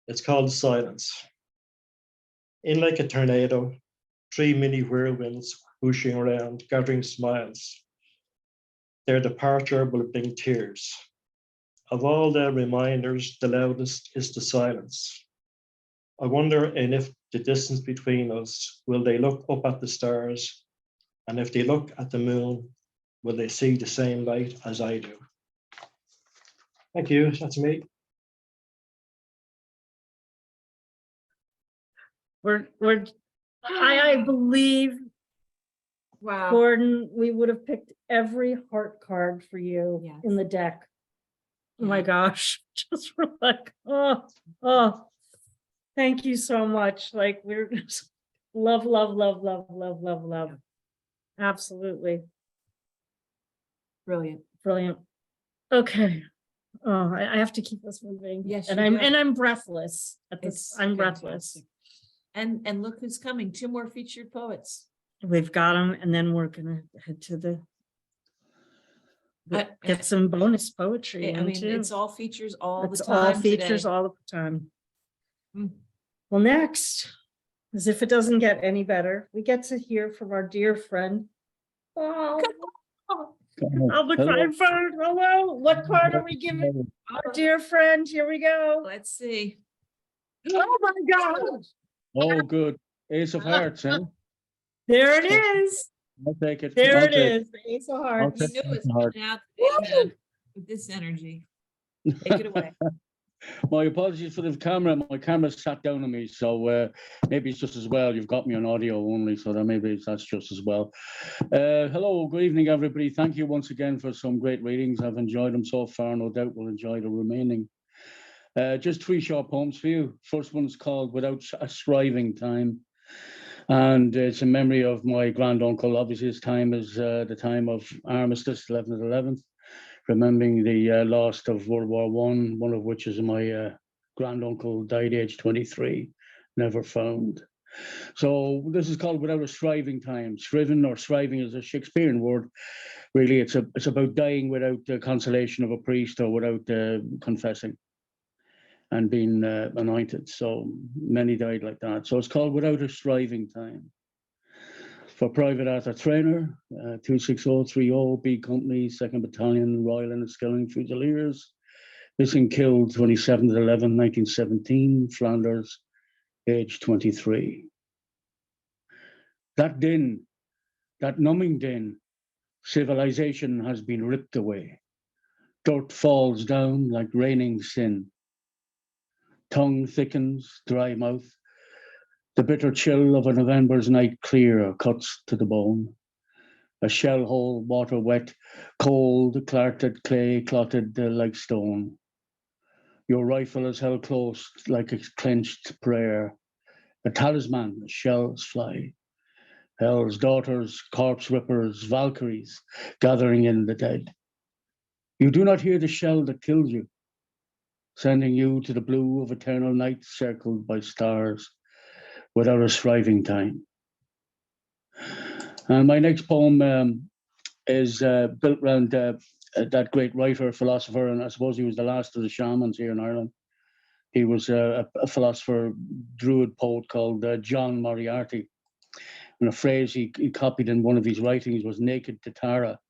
It's called Silence. In like a tornado, 3 mini whirlwinds whooshing around, gathering smiles. Their departure will bring tears. Of all the reminders, the loudest is the silence. I wonder if the distance between us, will they look up at the stars? And if they look at the moon, will they see the same light as I do? Thank you, that's me. I believe, Wow. Gordon, we would have picked every heart card for you Yes. in the deck. Oh my Yeah. gosh, just we're like, oh, thank you so much. Like we're just love. Absolutely. Brilliant. Brilliant. Okay. Oh, I have to keep us moving. Yes, and you do. I'm breathless at this. It's I'm breathless. fantastic. And look who's coming, 2 more featured poets. We've got them, and then we're gonna head to the I- get some bonus poetry. I mean, too. it's all features all It's the time. all features today. all the time. Mm. Well, next, as if it doesn't get any better, we get to hear from our dear friend. Oh, Albert Cranford. Hello. What card are we giving our dear friend? Here we go. Let's see. Oh my God. Oh, good. Ace of Hearts, huh? There it is. I'll take it. There I'll it take is. The Ace of Hearts. We Okay. knew it was Hard. coming out with this energy. Take it away. My apologies for the camera. My camera sat down on me, so maybe it's just as well. You've got me on audio only, so that maybe that's just as well. Hello, good evening, everybody. Thank you once again for some great readings. I've enjoyed them so far. No doubt we'll enjoy the remaining. Just 3 short poems for you. First one is called Without a Striving Time. And it's in memory of my granduncle. Obviously, his time is the time of armistice, 11th and 11th. Remembering the loss of World War I, one of which is my granduncle died age 23, never found. So this is called Without a Striving Time. Striven or striving is a Shakespearean word. Really, it's about dying without the consolation of a priest or without confessing. and been anointed. So many died like that. So it's called Without a Striving Time. For Private Arthur Traynor, 26030, B Company, 2nd Battalion, Royal Enniskillen Fusiliers. Missing killed 27/11/1917, Flanders, age 23. That din, that numbing din, civilization has been ripped away. Dirt falls down like raining sin. Tongue thickens, dry mouth. The bitter chill of a November's night clear cuts to the bone. A shell hole, water wet, cold, clarted clay, clotted like stone. Your rifle is held close like a clenched prayer. A talisman, shells fly. Hell's daughters, corpse rippers, Valkyries, gathering in the dead. You do not hear the shell that kills you, sending you to the blue of eternal night circled by stars, without a striving time. And my next poem is built around that great writer, philosopher, and I suppose he was the last of the shamans here in Ireland. He was a philosopher, druid poet called John Moriarty. And a phrase he copied in one of his writings was naked to Tara.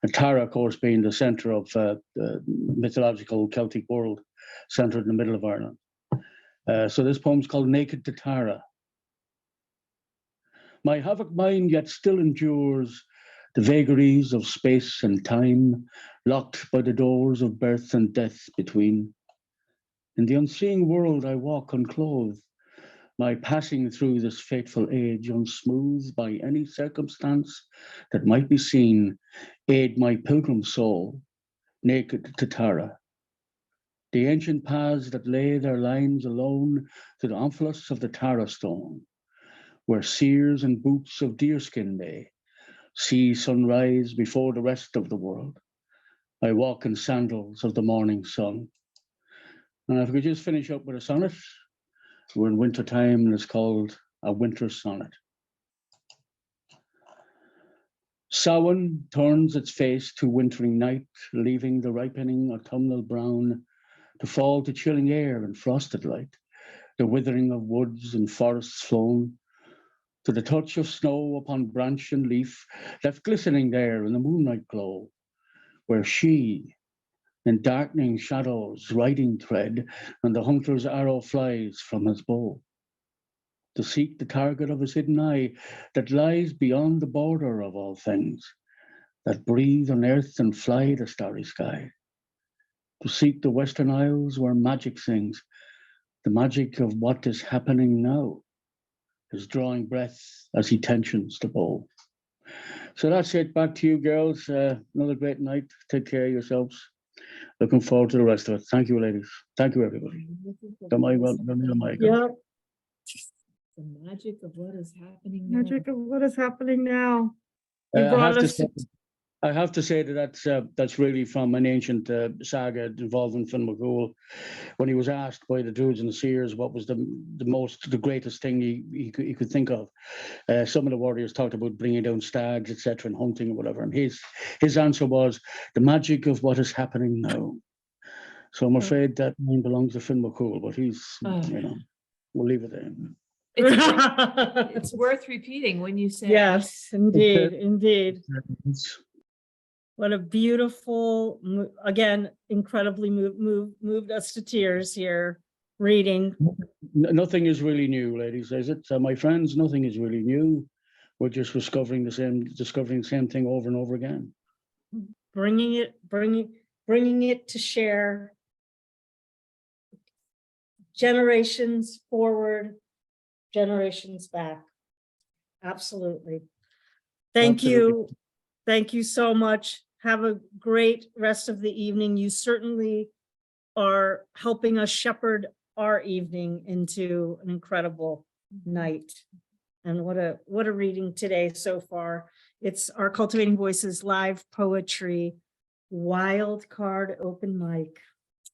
And Tara, of course, being the center of the mythological Celtic world, centered in the middle of Ireland. So this poem's called Naked to Tara. My havoc mind yet still endures the vagaries of space and time, locked by the doors of birth and death between. In the unseeing world I walk unclothed, my passing through this fateful age unsmoothed by any circumstance that might be seen, aid my pilgrim soul, naked to Tara. The ancient paths that lay their lines alone to the omphalos of the Tara stone, where seers and boots of deerskin may see sunrise before the rest of the world. I walk in sandals of the morning sun. And if we could just finish up with a sonnet, we're in winter time and it's called A Winter Sonnet. Samhain turns its face to wintering night, leaving the ripening autumnal brown to fall to chilling air and frosted light, the withering of woods and forests flown, to the touch of snow upon branch and leaf, left glistening there in the moonlight glow, where she, in darkening shadows, riding tread, and the hunter's arrow flies from his bow, to seek the target of his hidden eye that lies beyond the border of all things, that breathe on earth and fly the starry sky, to seek the Western Isles where magic sings, the magic of what is happening now, is drawing breath as he tensions the bow. So that's it. Back to you, girls. Another great night. Take care of yourselves. Looking forward to the rest of it. Thank you, ladies. Thank you, everybody. Yeah. The magic of what is happening now. Magic of what is happening now. I You brought have to us. say that that's really from an ancient saga involving Finn McCool, when he was asked by the Druids and the Seers what was the greatest thing he could think of. Some of the warriors talked about bringing down stags, etc., and hunting or whatever, and his answer was the magic of what is happening now. So I'm afraid that name belongs to Finn McCool, but he's we'll leave it there. It's worth repeating when you say. Yes, indeed. What a beautiful, again, incredibly moved us to tears here reading. Nothing is really new, ladies, is it? My friends, nothing is really new. We're just discovering the same thing over and over again. Bringing it to share. Generations forward, generations back. Absolutely. Thank you. Thank you so much. Have a great rest of the evening. You certainly are helping us shepherd our evening into an incredible night. And what a reading today so far. It's our Cultivating Voices live poetry wild card open mic,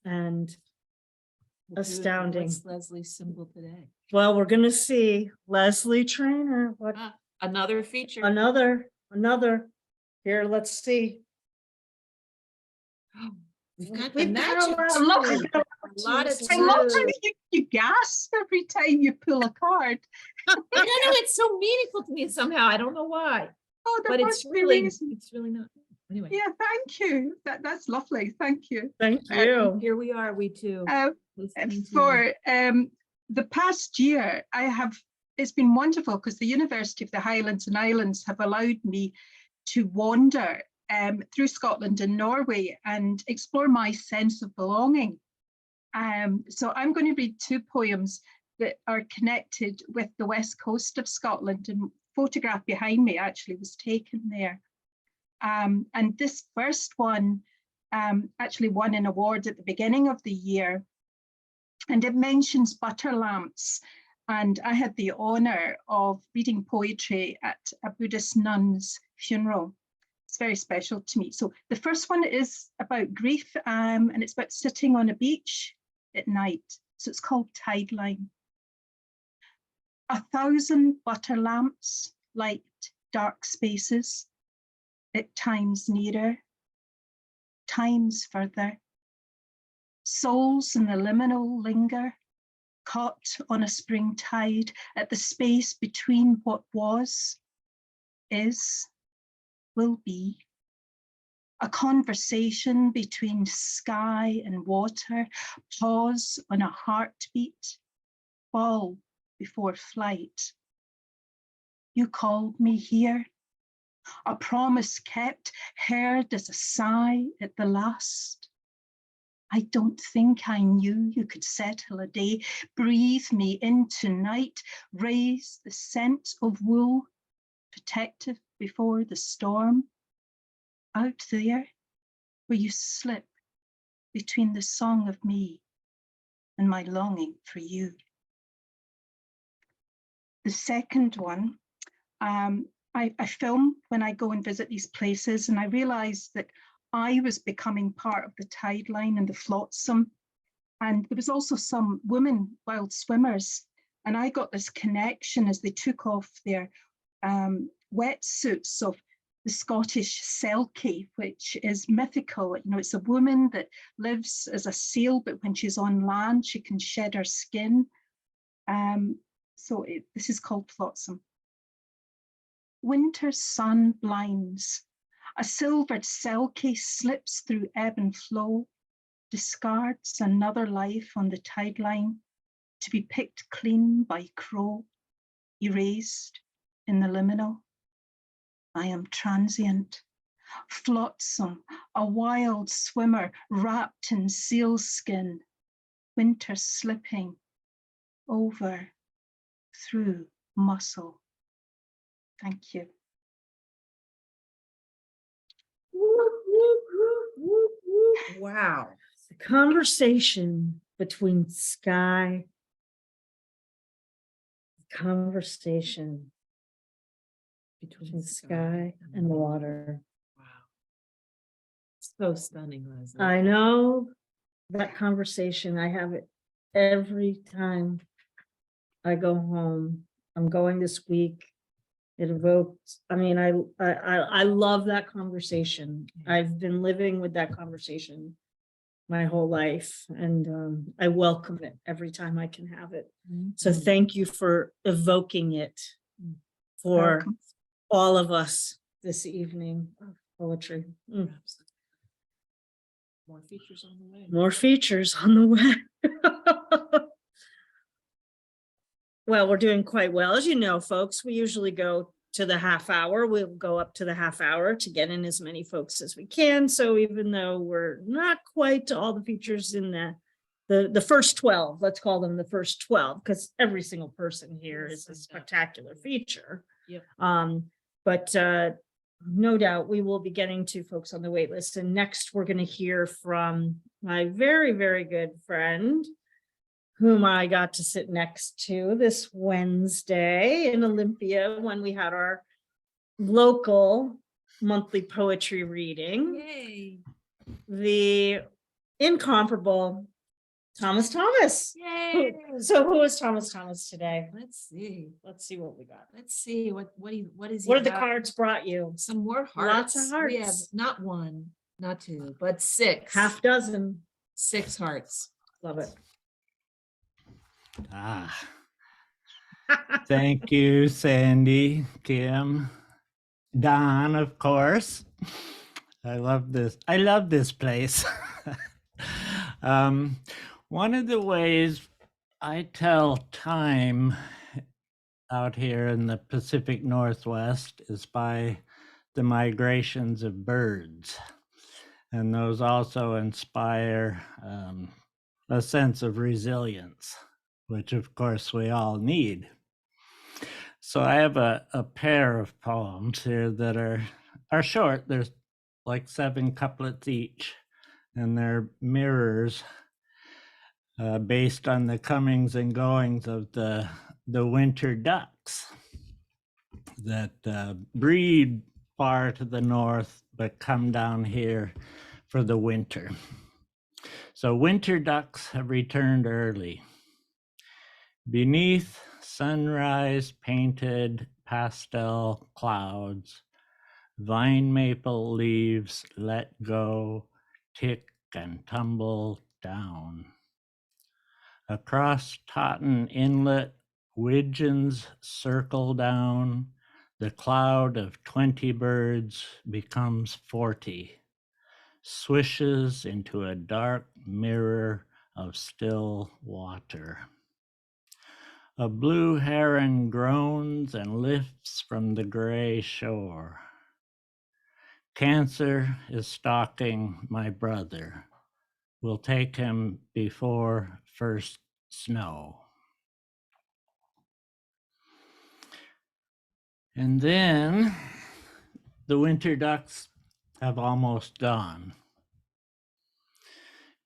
and astounding. What's Lesley's symbol today? Well, we're gonna see Lesley Traynor. What Another feature. another. Here, let's see. We've got the We've got magic. a too. lot of- A lot of I love clues. how you gasp every time you pull a card. I don't know, it's so meaningful to me somehow. I don't know why, Oh, that but must be amazing. it's really not. Anyway, Yeah, thank you. That's lovely. Thank you. Thank you. here we are, we too. listening to you. For the past year, it's been wonderful because the University of the Highlands and Islands have allowed me to wander through Scotland and Norway and explore my sense of belonging. So I'm going to read two poems that are connected with the west coast of Scotland, and photograph behind me actually was taken there. And this first one actually won an award at the beginning of the year, and it mentions butter lamps. And I had the honor of reading poetry at a Buddhist nun's funeral. It's very special to me. So the first one is about grief, and it's about sitting on a beach at night. So it's called Tideline. 1,000 butter lamps light dark spaces, at times nearer, times further. Souls in the liminal linger, caught on a spring tide at the space between what was, is, will be. A conversation between sky and water, pause on a heartbeat, fall before flight. You called me here, a promise kept, heard as a sigh at the last. I don't think I knew you could settle a day, breathe me into night, raise the scent of wool, protective before the storm. Out there, where you slip between the song of me and my longing for you. The second one, I film when I go and visit these places, and I realized that I was becoming part of the tide line and the flotsam. And there was also some women wild swimmers. And I got this connection as they took off their wetsuits of the Scottish selkie, which is mythical. You know, it's a woman that lives as a seal, but when she's on land, she can shed her skin. This is called flotsam. Winter's sun blinds. A silvered selkie slips through ebb and flow, discards another life on the tide line to be picked clean by crow, erased in the liminal. I am transient, flotsam, a wild swimmer wrapped in seal skin, winter slipping over, through muscle. Thank you. Wow. The conversation between sky, between sky and water. Wow. So stunning, Lesley. I know that conversation, I have it every time I go home. I'm going this week. It evoked, I mean, I love that conversation. I've been living with that conversation my whole life, and I welcome it every time I can have it. So thank you for evoking it for Welcome. all of us this evening. Poetry. More features on the way. More features on the way. Well, we're doing quite well. As you know, folks, we usually go to the half hour. We'll go up to the half hour to get in as many folks as we can. So even though we're not quite to all the features in the first 12, let's call them the first 12, because every single person here is a spectacular feature. Yep. But no doubt we will be getting to folks on the wait list. And next we're going to hear from my very, very good friend, whom I got to sit next to this Wednesday in Olympia when we had our local monthly poetry reading. Yay. The incomparable Thomas. Yay. So who is Thomas today? Let's see. Let's see what we got. Let's see what is he What are the got? cards brought you? Some more hearts. Lots of We have hearts. not one, Not two, but six. half dozen. 6 hearts. Love it. Thank you, Sandy, Kim, Don, of course. I love this. I love this place. One of the ways I tell time out here in the Pacific Northwest is by the migrations of birds. And those also inspire a sense of resilience, which of course we all need. So I have a pair of poems here that are short. There's like 7 couplets each, and they're mirrors based on the comings and goings of the winter ducks that breed far to the north, but come down here for the winter. So winter ducks have returned early. Beneath sunrise painted pastel clouds, vine maple leaves let go, tick and tumble down. Across Totten Inlet, widgeons circle down. The cloud of 20 birds becomes 40, swishes into a dark mirror of still water. A blue heron groans and lifts from the gray shore. Cancer is stalking my brother. We'll take him before first snow. And then the winter ducks have almost gone.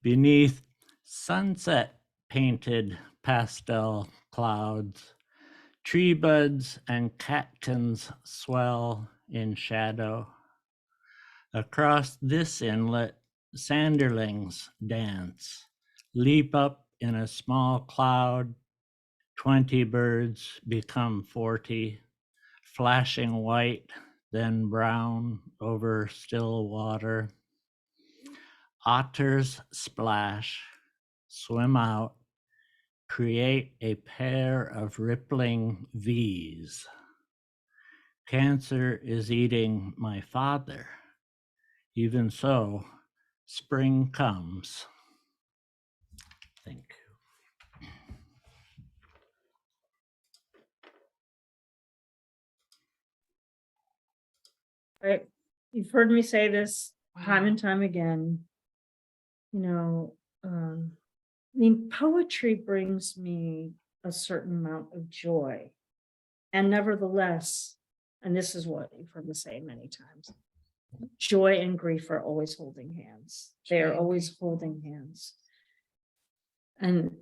Beneath sunset painted pastel clouds, tree buds and catkins swell in shadow. Across this inlet, sanderlings dance, leap up in a small cloud. 20 birds become 40, flashing white, then brown over still water. Otters splash, swim out, create a pair of rippling V's. Cancer is eating my father. Even so, spring comes. Thank you. Right. You've heard me say this time and time again. You know, I mean, poetry brings me a certain amount of joy. And nevertheless, and this is what you've heard me say many times, joy and grief are always holding hands. They are always holding hands. And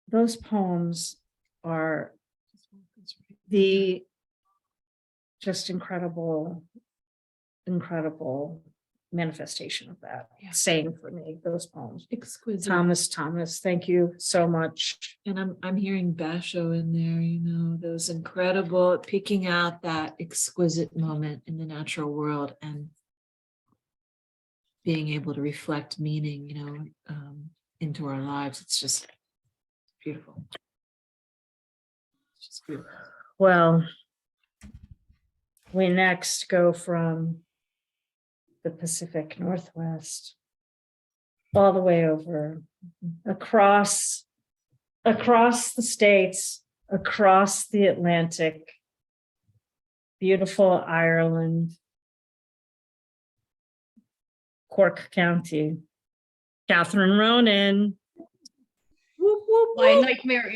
those poems are the just incredible manifestation of that saying for me, those poems. Exquisite. Thomas, thank you so much. And I'm hearing Basho in there, you know, those incredible, picking out that exquisite moment in the natural world and being able to reflect meaning, you know, into our lives. It's just beautiful. It's just beautiful. Well, we next go from the Pacific Northwest all the way over across the states, across the Atlantic, beautiful Ireland, Cork County, Catherine Ronan. Whoop, whoop, My whoop. nightmare.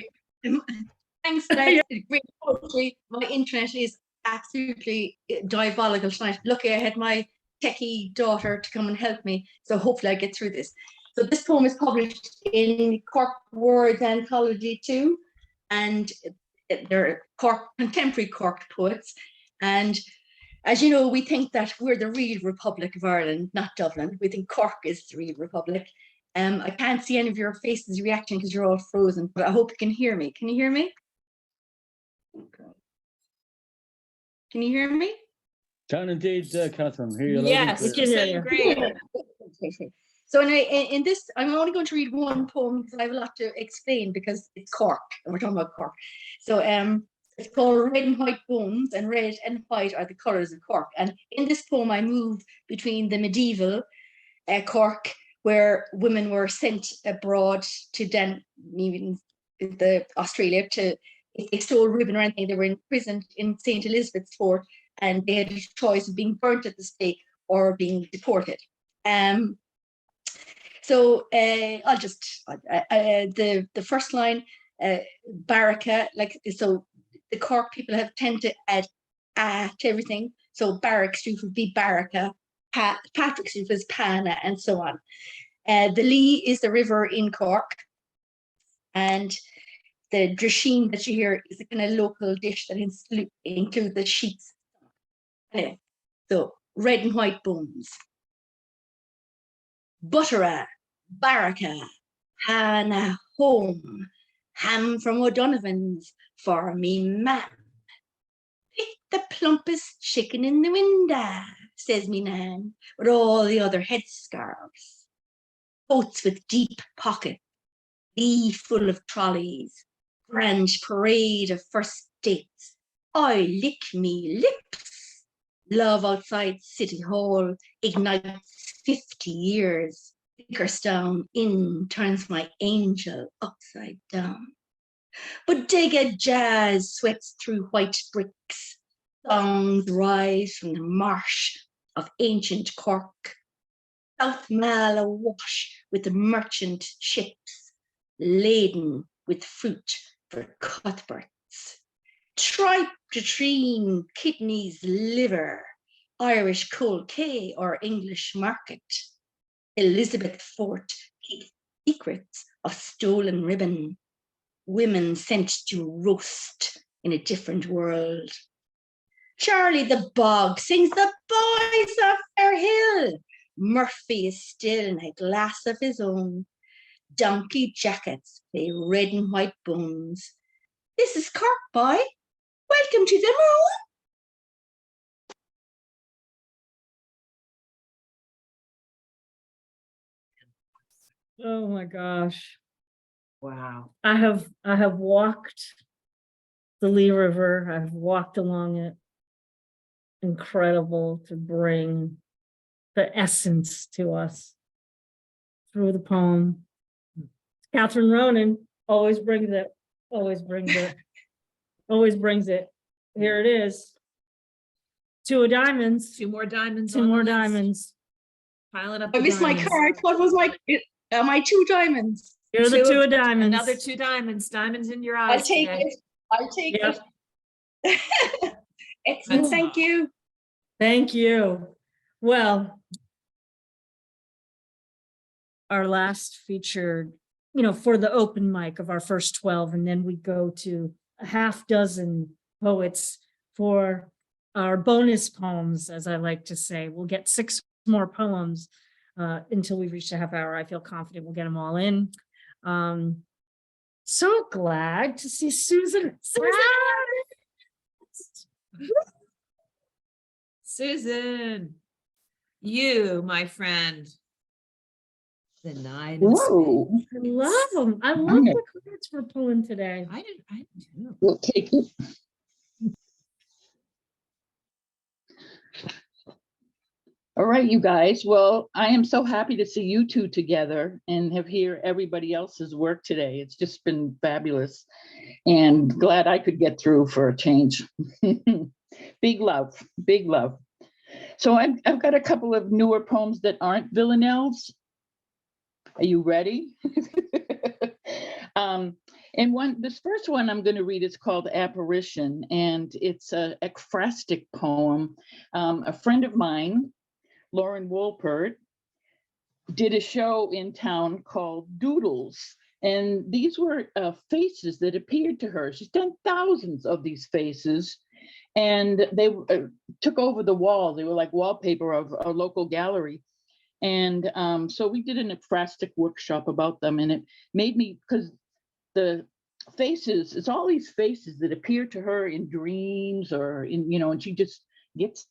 Thanks for that. Great poetry. My internet is absolutely diabolical tonight. Lucky I had my techie daughter to come and help me, so hopefully I get through this. So this poem is published in Cork Words Anthology 2, and they're contemporary Cork poets. And as you know, we think that we're the real Republic of Ireland, not Dublin. We think Cork is the real Republic. I can't see any of your faces reacting because you're all frozen, but I hope you can hear me. Can you hear me? Okay. Can you hear me? Can indeed, Catherine. Hear you loud and Yes, clear. can hear you. great. So anyway, in this, I'm only going to read one poem because I have a lot to explain because it's Cork and we're talking about Cork. So it's called Red and White Bones, and red and white are the colours of Cork. And in this poem, I move between the medieval Cork, where women were sent abroad to even the Australia to, if they stole ribbon or anything, they were imprisoned in St. Elizabeth's Fort, and they had a choice of being burnt at the stake or being deported. So I'll just the first line, baraka, like, so the Cork people tend to add to everything. So Barrack Street would be baraka, Patrick Street was Pana, and so on. The Lee is the river in Cork, and the drisheen that you hear is a kind of local dish that includes the sheets. Anyway, so red and white bones. Buttera, baraka, Hannah home, ham from O'Donovan's for me man. Pick the plumpest chicken in the window, says me nan, with all the other headscarves. Boats with deep pockets, lee full of trolleys, grand parade of first dates. I lick me lips. Love outside City Hall ignites 50 years. Bickerstone in turns my angel upside down. Bodega jazz sweats through white bricks. Songs rise from the marsh of ancient Cork. South Mall awash with the merchant ships, laden with fruit for Cuthberts. Tripe to treen, kidneys, liver, Irish cold K or English market. Elizabeth Fort keeps secrets of stolen ribbon. Women sent to roast in a different world. Charlie the Bog sings the boys of Fair Hill. Murphy is still in a glass of his own. Donkey jackets play red and white bones. This is Cork, boy. Welcome to the moon. Oh my gosh. Wow. I have walked the Lee River. I've walked along it. Incredible to bring the essence to us through the poem. Catherine Ronan always brings it, always brings it, always brings it. Here it is. Two of diamonds. Two more diamonds. Two on the more list. diamonds. Piling up. I the missed my diamonds. card. What was my two diamonds? You're the two of diamonds. Another two diamonds. Diamonds in your I'll eyes. take today. it. I'll take Yep. it. Excellent. Thank you. Thank you. Well, our last featured, for the open mic of our first 12, and then we go to a half dozen poets for our bonus poems, as I like to say. We'll get 6 more poems until we reach a half hour. I feel confident we'll get them all in. So glad to see Susan. Susan, you, my friend. The 9 of Whoa. spades. I love them. I love the cards we're pulling today. I did too. We'll take it. All right, you guys. Well, I am so happy to see you two together and have hear everybody else's work today. It's just been fabulous and glad I could get through for a change. Big love, big love. So I've got a couple of newer poems that aren't villanelles. Are you ready? And this first one I'm going to read is called Apparition, and it's a ekphrastic poem. A friend of mine, Lauren Wolpert, did a show in town called Doodles, and these were faces that appeared to her. She's done thousands of these faces, and they took over the wall. They were like wallpaper of a local gallery. And so we did an ekphrastic workshop about them, and it made me, because the faces, it's all these faces that appear to her in dreams or in, and she just gets,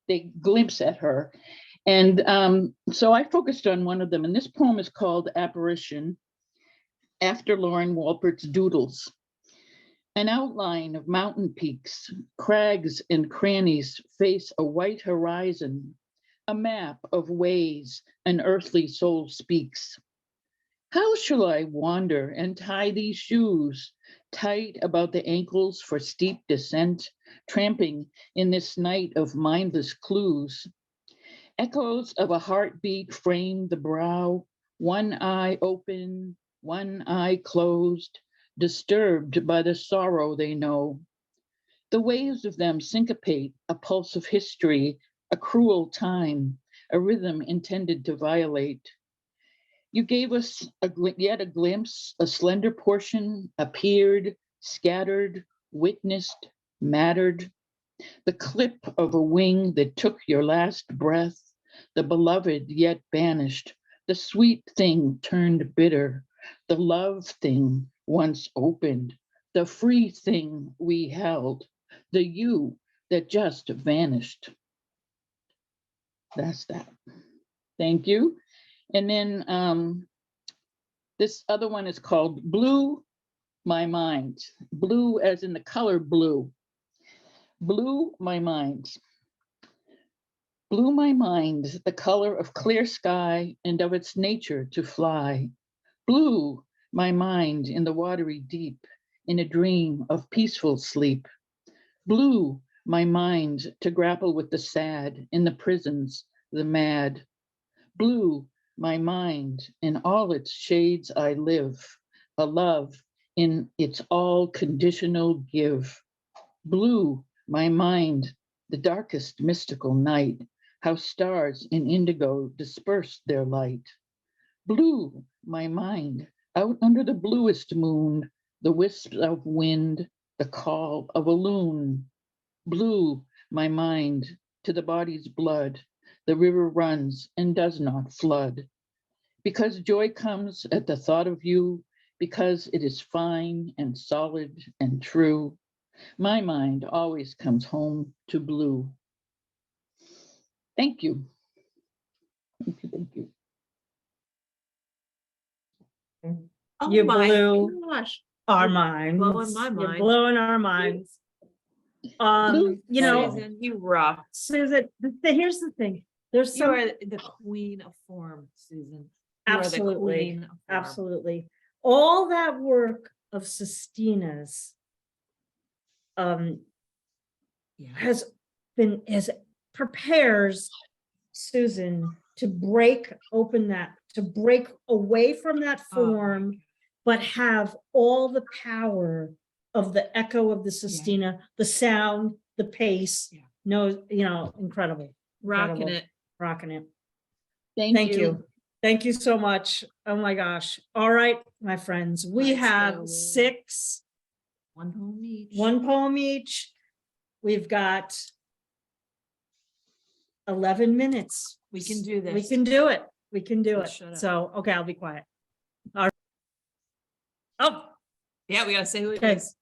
they glimpse at her. And so I focused on one of them. And this poem is called Apparition, after Lauren Walpert's Doodles. An outline of mountain peaks, crags and crannies face a white horizon, a map of ways an earthly soul speaks. How shall I wander and tie these shoes, tight about the ankles for steep descent, tramping in this night of mindless clues? Echoes of a heartbeat frame the brow, one eye open, one eye closed, disturbed by the sorrow they know. The waves of them syncopate a pulse of history, a cruel time, a rhythm intended to violate. You gave us yet a glimpse, a slender portion appeared, scattered, witnessed, mattered. The clip of a wing that took your last breath, the beloved yet banished, the sweet thing turned bitter, the love thing once opened, the free thing we held, the you that just vanished. That's that. Thank you. And then this other one is called Blue My Mind. Blue as in the color blue. Blew my mind. Blew my mind the color of clear sky and of its nature to fly. Blew my mind in the watery deep, in a dream of peaceful sleep. Blew my mind to grapple with the sad, in the prisons, the mad. Blew my mind in all its shades I live, a love in its all conditional give. Blew my mind the darkest mystical night, how stars in indigo dispersed their light. Blew my mind out under the bluest moon, the wisps of wind, the call of a loon. Blew my mind to the body's blood, the river runs and does not flood. Because joy comes at the thought of you, because it is fine and solid and true, my mind always comes home to blue. Thank you. Thank you, thank you. Oh You my blew gosh. our You're minds. blowing my You're mind. blowing our minds. Susan, you rock. Susan, here's the thing. There's You some are the queen of form, Susan. You are the absolutely, queen of form. absolutely. All that work of Sestina's has been prepares Susan to break open that, to break away from that form, but have all the power of the echo of the Sestina, the sound, the pace. No, incredible. Rocking Incredible. it. Rocking it. Thank you. Thank you so much. Oh my gosh. All right, my friends, we Let's have go. 6. One poem each. One poem each. We've got 11 minutes. We can do this. We can do it. We can do So it. shut up. So, okay, I'll be quiet. All right. Oh, Yeah, we gotta say who it okay. is.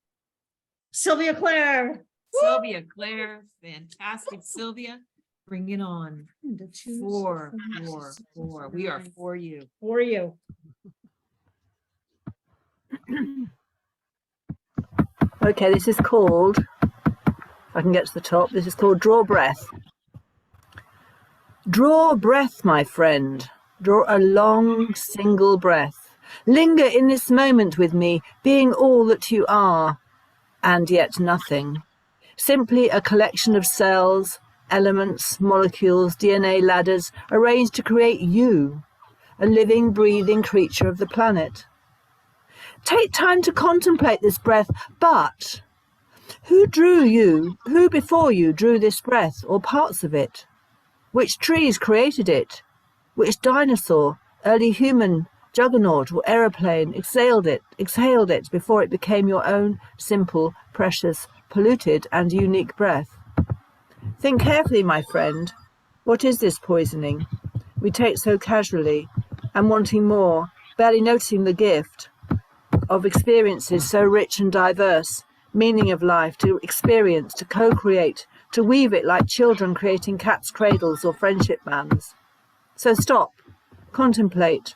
Sylvia Clare. Sylvia Clare, fantastic. Sylvia, bring it on. Four. We are for you. For you. Okay, this is called, if I can get to the top, this is called Draw Breath. Draw breath, my friend. Draw a long, single breath. Linger in this moment with me, being all that you are, and yet nothing. Simply a collection of cells, elements, molecules, DNA ladders, arranged to create you, a living, breathing creature of the planet. Take time to contemplate this breath, but who drew you? Who before you drew this breath, or parts of it? Which trees created it? Which dinosaur, early human, juggernaut, or aeroplane exhaled it before it became your own simple, precious, polluted, and unique breath? Think carefully, my friend. What is this poisoning we take so casually, and wanting more, barely noticing the gift of experiences so rich and diverse, meaning of life to experience, to co-create, to weave it like children creating cat's cradles or friendship bands. So stop, contemplate,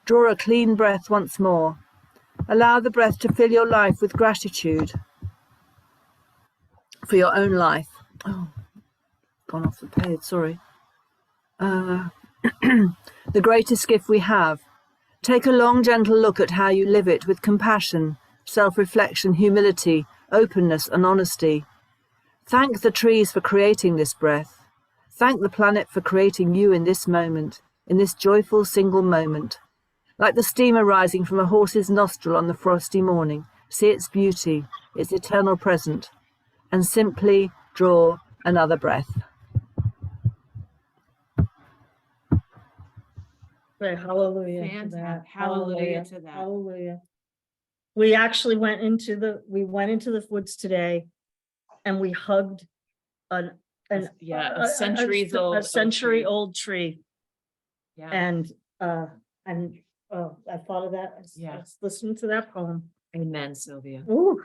draw a clean breath once more. Allow the breath to fill your life with gratitude for your own life. Oh, gone off the page, sorry. The greatest gift we have. Take a long, gentle look at how you live it with compassion, self-reflection, humility, openness and honesty. Thank the trees for creating this breath. Thank the planet for creating you in this moment, in this joyful single moment. Like the steamer rising from a horse's nostril on the frosty morning, see its beauty, its eternal present, and simply draw another breath. Say hallelujah to Fantastic. that. Hallelujah to that. Hallelujah. We actually went into the woods today and we hugged a centuries old a oak century tree. old tree. Yeah. And I thought of that. I was listening to that poem. Amen, Sylvia. Ooh.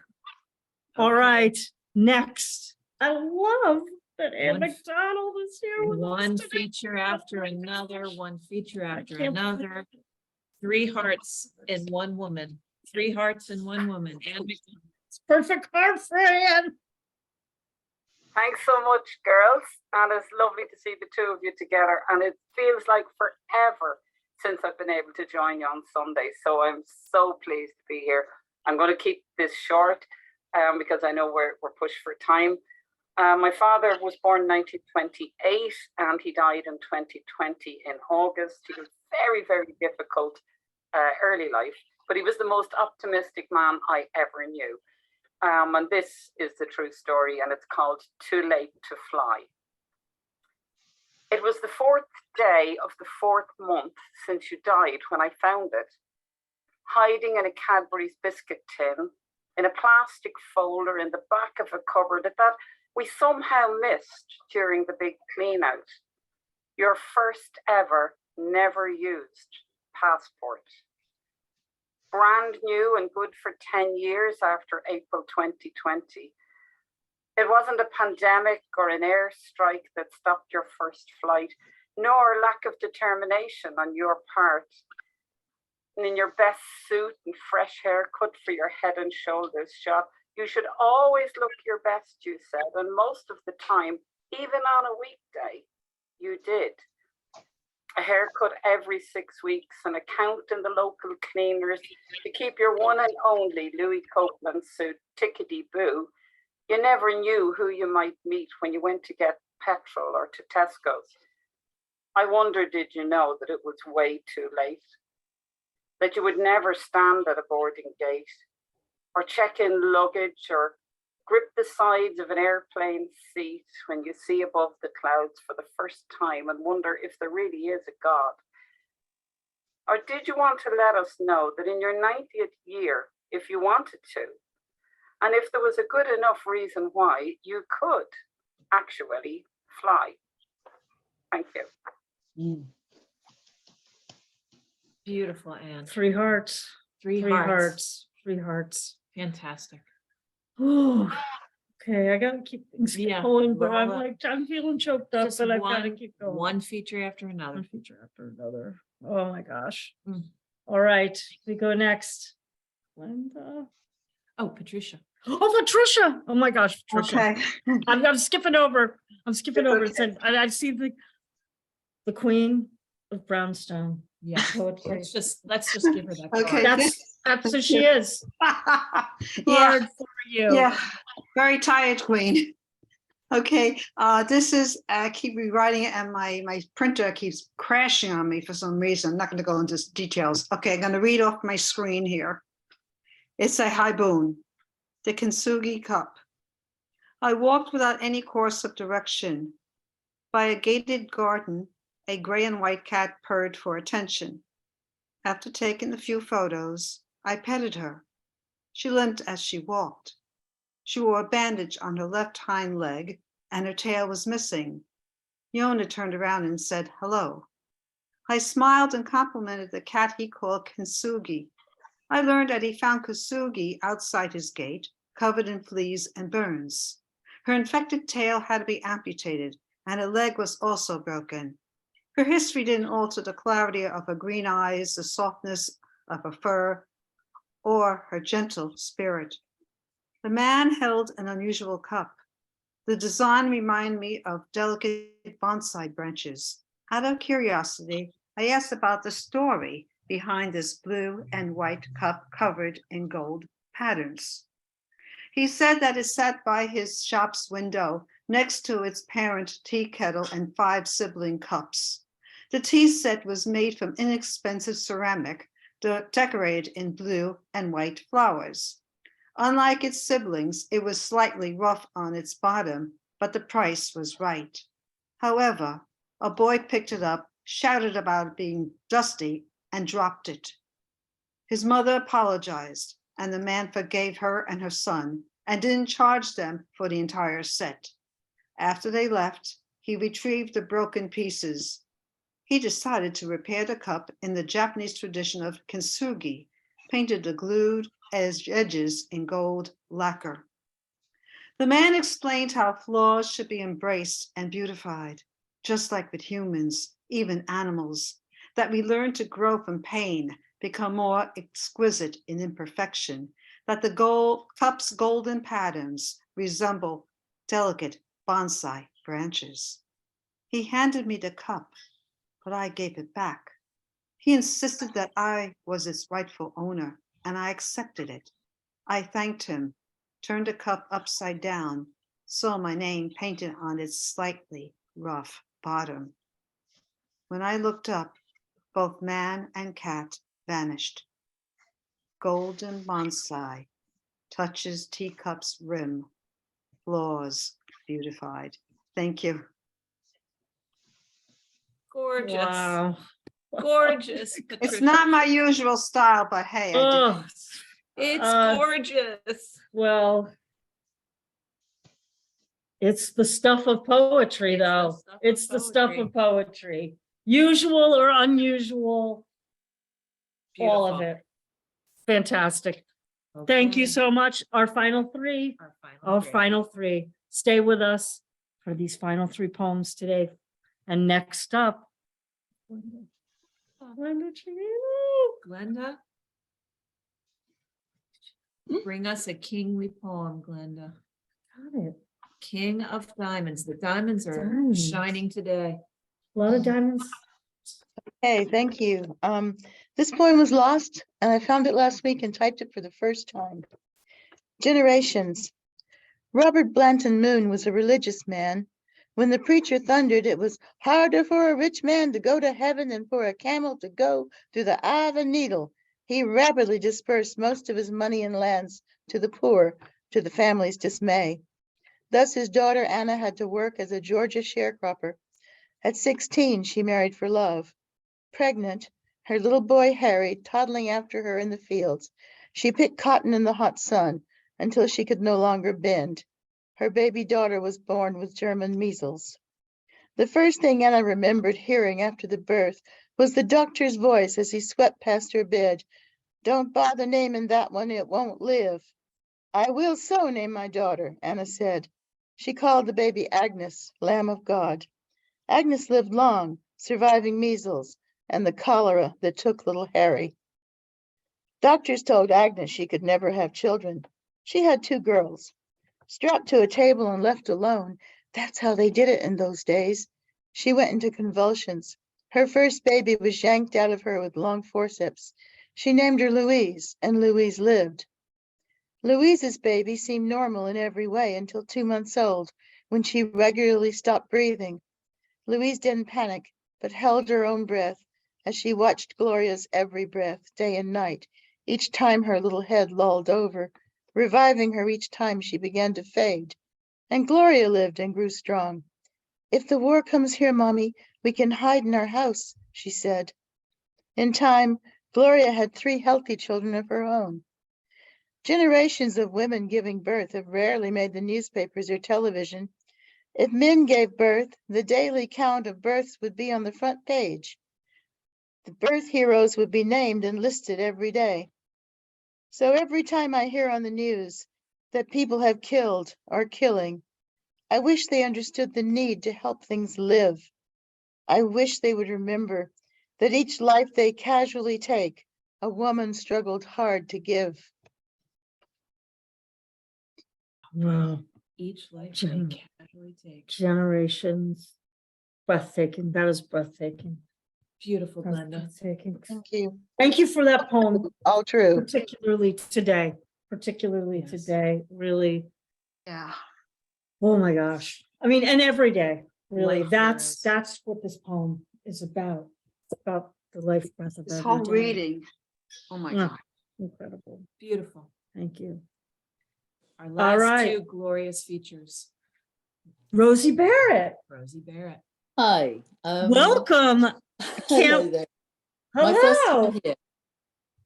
All Okay. right. Next. I love that Anne One- McDonald is here with One us today. feature after another, one feature after can't another. 3 hearts in one woman. 3 hearts in one woman. And It's perfect heart for Anne. Thanks so much, girls. And it's lovely to see the two of you together. And it feels like forever since I've been able to join you on Sunday. So I'm so pleased to be here. I'm going to keep this short because I know we're pushed for time. My father was born in 1928 and he died in 2020 in August. He was very, very difficult early life, but he was the most optimistic man I ever knew. And this is the true story, and it's called Too Late to Fly. It was the 4th day of the 4th month since you died when I found it, hiding in a Cadbury's biscuit tin, in a plastic folder in the back of a cupboard that we somehow missed during the big clean out. Your first ever, never used passport. Brand new and good for 10 years after April 2020. It wasn't a pandemic or an airstrike that stopped your first flight, nor lack of determination on your part. And in your best suit and fresh haircut for your head and shoulders shot, you should always look your best, you said, and most of the time, even on a weekday, you did. A haircut every 6 weeks, an account in the local cleaners to keep your one and only Louis Copeland suit tickety-boo. You never knew who you might meet when you went to get petrol or to Tesco's. I wonder, did you know that it was way too late? That you would never stand at a boarding gate or check in luggage or grip the sides of an airplane seat when you see above the clouds for the first time and wonder if there really is a God? Or did you want to let us know that in your 90th year, if you wanted to, and if there was a good enough reason why, you could actually fly? Thank you. beautiful, Anne. 3 hearts. 3 3 hearts. hearts. 3 hearts. Fantastic. Oh, okay. I gotta keep things going, but I'm well, like, I'm feeling choked up, just but I've gotta keep going. One feature after another. One feature after another. Oh my gosh. Mm. All right, we go next. Glenda. Oh, Patricia. Oh, Patricia. Oh my gosh, Patricia. Okay. I'm skipping over. I'm skipping over. Okay. And I see the Queen of Brownstone. Yeah. Poetry. Let's just give her that. Okay. card. That's who she is. Yeah. Hard for you. Yeah, very tired queen. Okay, this is, I keep rewriting it and my printer keeps crashing on me for some reason. I'm not gonna go into details. Okay, I'm gonna read off my screen here. It's a Haibun, the Kintsugi Cup. I walked without any course of direction. By a gated garden, a gray and white cat purred for attention. After taking a few photos, I petted her. She limped as she walked. She wore a bandage on her left hind leg and her tail was missing. Yannone turned around and said hello. I smiled and complimented the cat he called Kintsugi. I learned that he found Kintsugi outside his gate, covered in fleas and burns. Her infected tail had to be amputated, and her leg was also broken. Her history didn't alter the clarity of her green eyes, the softness of her fur, or her gentle spirit. The man held an unusual cup. The design reminded me of delicate bonsai branches. Out of curiosity, I asked about the story behind this blue and white cup covered in gold patterns. He said that it sat by his shop's window next to its parent tea kettle and 5 sibling cups. The tea set was made from inexpensive ceramic decorated in blue and white flowers. Unlike its siblings, it was slightly rough on its bottom, but the price was right. However, a boy picked it up, shouted about it being dusty, and dropped it. His mother apologized, and the man forgave her and her son and didn't charge them for the entire set. After they left, he retrieved the broken pieces. He decided to repair the cup in the Japanese tradition of kintsugi, painted the glued edges in gold lacquer. The man explained how flaws should be embraced and beautified, just like with humans, even animals, that we learn to grow from pain, become more exquisite in imperfection, that the cup's golden patterns resemble delicate bonsai branches. He handed me the cup, but I gave it back. He insisted that I was its rightful owner, and I accepted it. I thanked him, turned the cup upside down, saw my name painted on its slightly rough bottom. When I looked up, both man and cat vanished. Golden bonsai touches teacup's rim, flaws beautified. Thank you. Gorgeous. Wow. Gorgeous. It's Patricia. not my usual style, but hey, I did Oh, it. It's gorgeous. well, it's the stuff of poetry, though. It's the stuff of poetry. Usual or unusual, all of it. Fantastic. Thank you Okay. so much. Our final three. Our final three. Stay with us for these final 3 poems today. And next up, Glenda Cimino. Glenda, bring us a kingly poem, Glenda. Got it. King of Diamonds. The diamonds are Diamonds. shining today. A lot of diamonds. Hey, thank you. This poem was lost and I found it last week and typed it for the first time. Generations. Robert Blanton Moon was a religious man. When the preacher thundered, it was harder for a rich man to go to heaven than for a camel to go through the eye of a needle. He rapidly dispersed most of his money and lands to the poor, to the family's dismay. Thus his daughter Anna had to work as a Georgia sharecropper. At 16, she married for love. Pregnant, her little boy Harry toddling after her in the fields, she picked cotton in the hot sun until she could no longer bend. Her baby daughter was born with German measles. The first thing Anna remembered hearing after the birth was the doctor's voice as he swept past her bed. "Don't bother naming that one, it won't live." "I will so name my daughter," Anna said. She called the baby Agnes, Lamb of God. Agnes lived long, surviving measles and the cholera that took little Harry. Doctors told Agnes she could never have children. She had 2 girls. Strapped to a table and left alone, that's how they did it in those days. She went into convulsions. Her first baby was yanked out of her with long forceps. She named her Louise, and Louise lived. Louise's baby seemed normal in every way until 2 months old, when she regularly stopped breathing. Louise didn't panic, but held her own breath as she watched Gloria's every breath, day and night, each time her little head lolled over, reviving her each time she began to fade. And Gloria lived and grew strong. "If the war comes here, Mommy, we can hide in our house," she said. In time, Gloria had 3 healthy children of her own. Generations of women giving birth have rarely made the newspapers or television. If men gave birth, the daily count of births would be on the front page. The birth heroes would be named and listed every day. So every time I hear on the news that people have killed or killing, I wish they understood the need to help things live. I wish they would remember that each life they casually take, a woman struggled hard to give. Wow. Each life Gen- they casually take. Generations. Breathtaking. That is breathtaking. Beautiful, That's Glenda. breathtaking. Thank you. Thank you for that poem, All true. particularly today. Particularly Yes. today. Really. Yeah. Oh my gosh. I mean, and every day. Really. Life That's heroes. what this poem is about. It's about the life breath of This every whole day. reading. Oh my Yeah. God. Incredible. Beautiful. Thank you. Our last right. two glorious features. Rosie Barrett. Rosie Barrett. Hi. Welcome. Hello there. My first Hello. time here.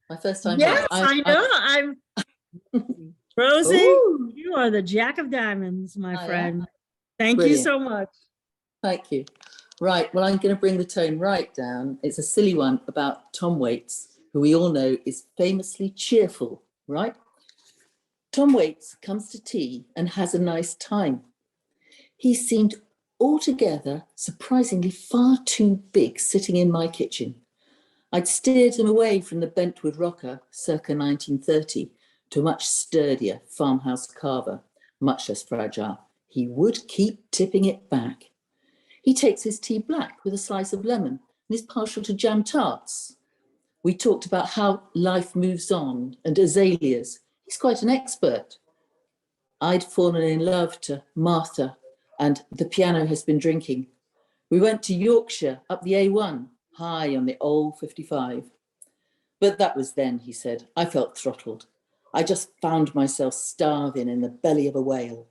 My first time Yes, here. I know. I'm Rosie. Ooh. You are the Jack of Diamonds, my I friend. am. Thank you Brilliant. so much. Thank you. Right. Well, I'm going to bring the tone right down. It's a silly one about Tom Waits, who we all know is famously cheerful, right? Tom Waits comes to tea and has a nice time. He seemed altogether surprisingly far too big sitting in my kitchen. I'd steered him away from the bentwood rocker circa 1930 to a much sturdier farmhouse carver, much less fragile. He would keep tipping it back. He takes his tea black with a slice of lemon and is partial to jam tarts. We talked about how life moves on and azaleas. He's quite an expert. I'd fallen in love to Martha and The Piano Has Been Drinking. We went to Yorkshire up the A1, high on the old 55. But that was then, he said. I felt throttled. I just found myself starving in the belly of a whale.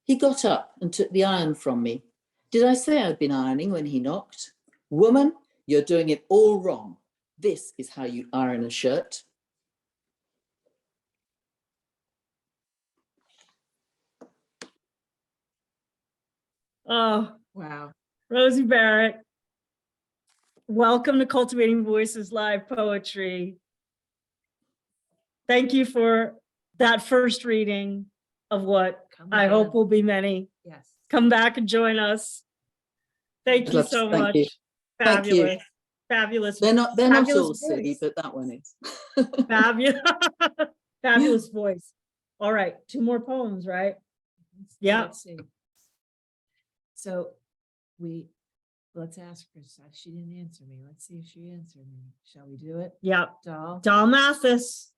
He got up and took the iron from me. Did I say I'd been ironing when he knocked? Woman, you're doing it all wrong. This is how you iron a shirt. Oh, Wow. Rosie Barrett. Welcome to Cultivating Voices Live Poetry. Thank you for that first reading of what I hope again. will be many. Yes. Come back and join us. Thank you so Thank much. you. Thank you. Fabulous. Fabulous. They're not fabulous all voice. silly, but that one is. Fabulous. Fabulous voice. All right, 2 more poems, right? Yeah. Let's see. So let's ask her. She didn't answer me. Let's see if she answered me. Shall we do it? Yeah. Doll. Mathis.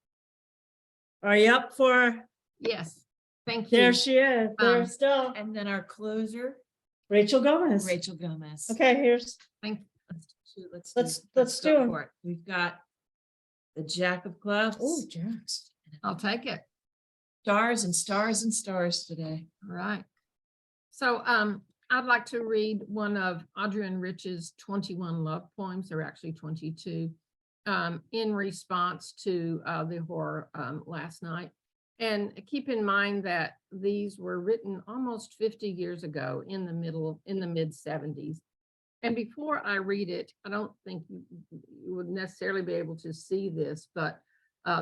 Are you up for? Yes. Thank you. There she is. There's Doll. And then our closer, Rachel Gomez. Rachel Gomez. Okay, here's. Let's do go 'em. for it. We've got the Jack of Clubs. Oh, Jacks. I'll take it. Stars and stars and stars today. All right. So I'd like to read one of Adrienne Rich's 21 love poems. They're actually 22 in response to the horror last night. And keep in mind that these were written almost 50 years ago in the mid 70s. And before I read it, I don't think you would necessarily be able to see this, but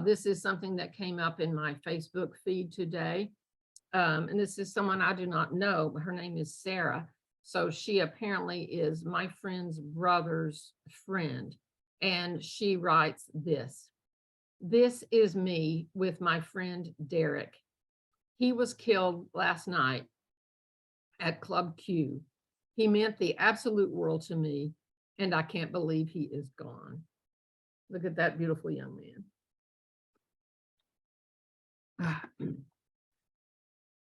this is something that came up in my Facebook feed today. And this is someone I do not know, but her name is Sarah. So she apparently is my friend's brother's friend. And she writes this. This is me with my friend Derek. He was killed last night at Club Q. He meant the absolute world to me, and I can't believe he is gone. Look at that beautiful young man.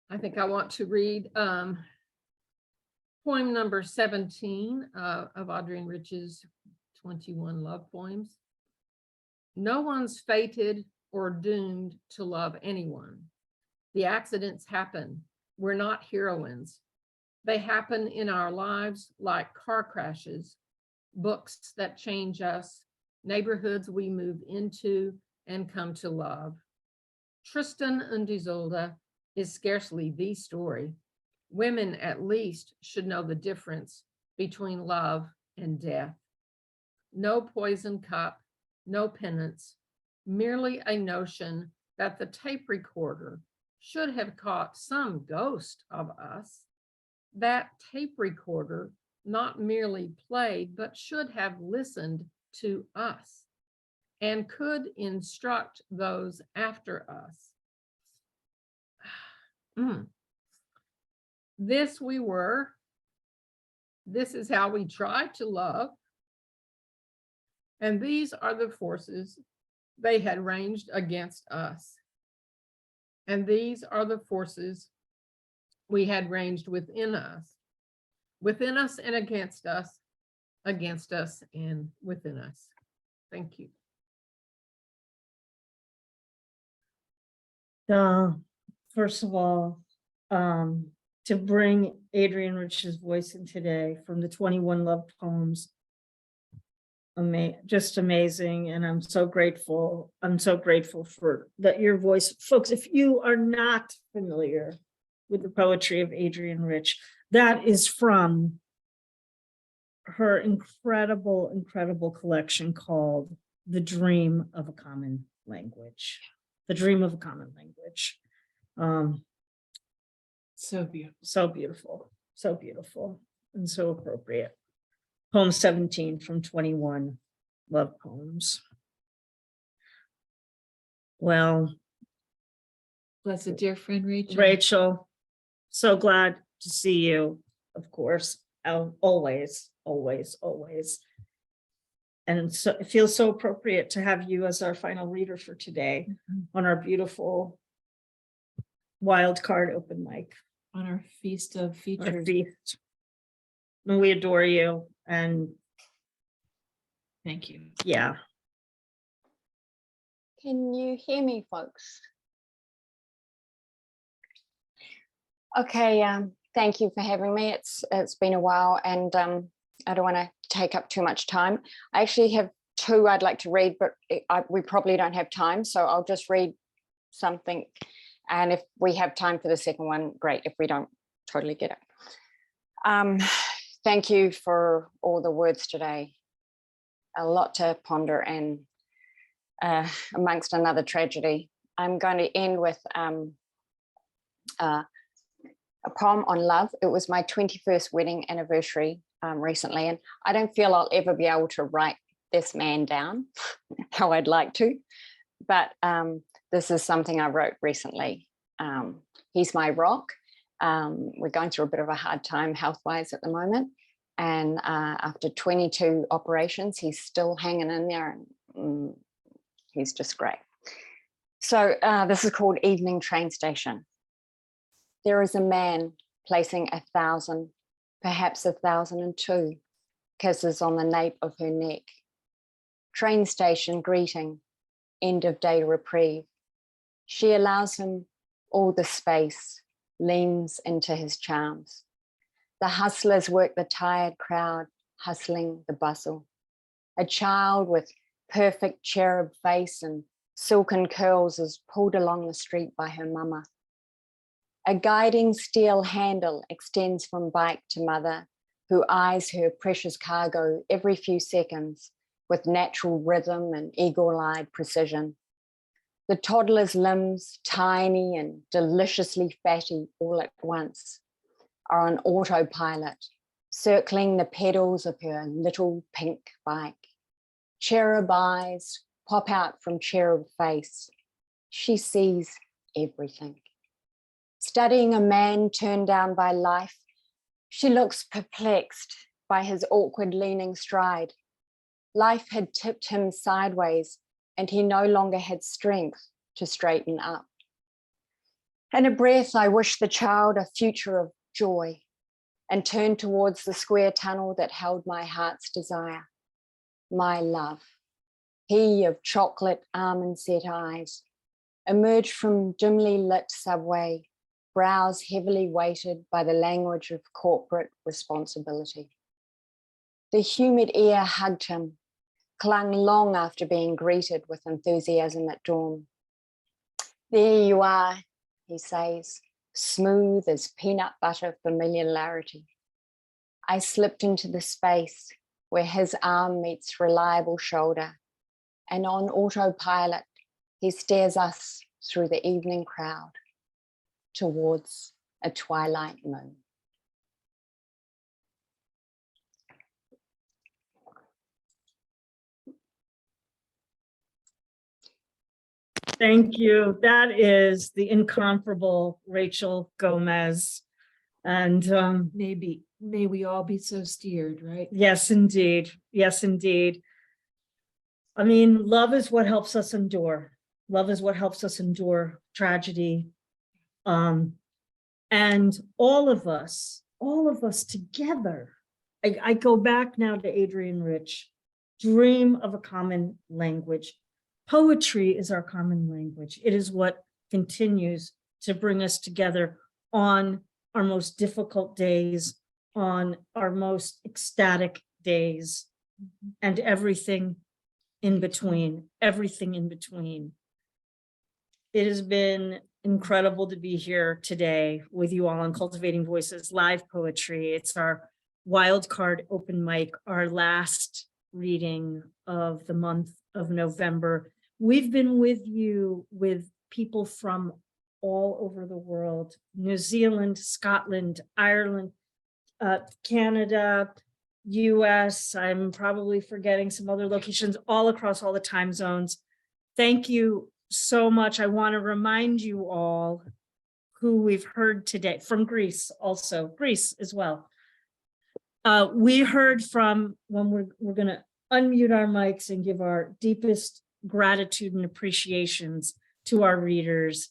I think I want to read poem number 17 of Adrienne Rich's 21 love poems. No one's fated or doomed to love anyone. The accidents happen. We're not heroines. They happen in our lives like car crashes, books that change us, neighborhoods we move into and come to love. Tristan and Isolde is scarcely the story. Women at least should know the difference between love and death. No poison cup, no penance, merely a notion that the tape recorder should have caught some ghost of us that tape recorder not merely played, but should have listened to us and could instruct those after us. This we were. This is how we try to love. And these are the forces they had ranged against us. And these are the forces we had ranged within us and against us and within us. Thank you. First of all, to bring Adrienne Rich's voice in today from the 21 Love Poems, just amazing. And I'm so grateful. I'm so grateful for that your voice. Folks, if you are not familiar with the poetry of Adrienne Rich, that is from her incredible, incredible collection called The Dream of a Common Language. The Dream of a Common Language. So beautiful. So beautiful. So beautiful. And so appropriate. Poem 17 from 21 Love Poems. Well, blessed dear friend Rachel. Rachel, so glad to see you, of course. Always, always, always. And so it feels so appropriate to have you as our final reader for today on our beautiful wild card open mic. On our feast of features. Our feast. And we adore you. And thank you. Yeah. Can you hear me, folks? Okay, thank you for having me. It's been a while, and I don't want to take up too much time. I actually have two I'd like to read, but we probably don't have time, so I'll just read something. And if we have time for the second one, great. If we don't, totally get it. Thank you for all the words today. A lot to ponder, and amongst another tragedy. I'm going to end with a poem on love. It was my 21st wedding anniversary recently, and I don't feel I'll ever be able to write this man down how I'd like to, but this is something I wrote recently. He's my rock. We're going through a bit of a hard time health-wise at the moment, and after 22 operations, he's still hanging in there, and he's just great. So this is called Evening Train Station. There is a man placing 1,000, perhaps 1,002 kisses on the nape of her neck. Train station greeting, end of day reprieve. She allows him all the space, leans into his charms. The hustlers work the tired crowd, hustling the bustle. A child with perfect cherub face and silken curls is pulled along the street by her mama. A guiding steel handle extends from bike to mother, who eyes her precious cargo every few seconds with natural rhythm and eagle-eyed precision. The toddler's limbs, tiny and deliciously fatty all at once, are on autopilot, circling the pedals of her little pink bike. Cherub eyes pop out from cherub face. She sees everything. Studying a man turned down by life, she looks perplexed by his awkward leaning stride. Life had tipped him sideways, and he no longer had strength to straighten up. In a breath, I wish the child a future of joy, and turned towards the square tunnel that held my heart's desire. My love, he of chocolate almond-set eyes, emerged from dimly lit subway, brows heavily weighted by the language of corporate responsibility. The humid air hugged him, clung long after being greeted with enthusiasm at dawn. There you are, he says, smooth as peanut butter familiarity. I slipped into the space where his arm meets reliable shoulder, and on autopilot, he stares us through the evening crowd towards a twilight moon. Thank you. That is the incomparable Rachel Gomez. And May we all be so steered, right? yes, indeed. Yes, indeed. I mean, love is what helps us endure. Love is what helps us endure tragedy. And all of us together, I go back now to Adrienne Rich, dream of a common language. Poetry is our common language. It is what continues to bring us together on our most difficult days, on our most ecstatic days, and everything in between, everything in between. It has been incredible to be here today with you all on Cultivating Voices live poetry. It's our wild card open mic, our last reading of the month of November. We've been with you with people from all over the world, New Zealand, Scotland, Ireland, Canada, US. I'm probably forgetting some other locations all across all the time zones. Thank you so much. I want to remind you all who we've heard today from Greece, also Greece as well. We heard from, when we're going to unmute our mics and give our deepest gratitude and appreciations to our readers.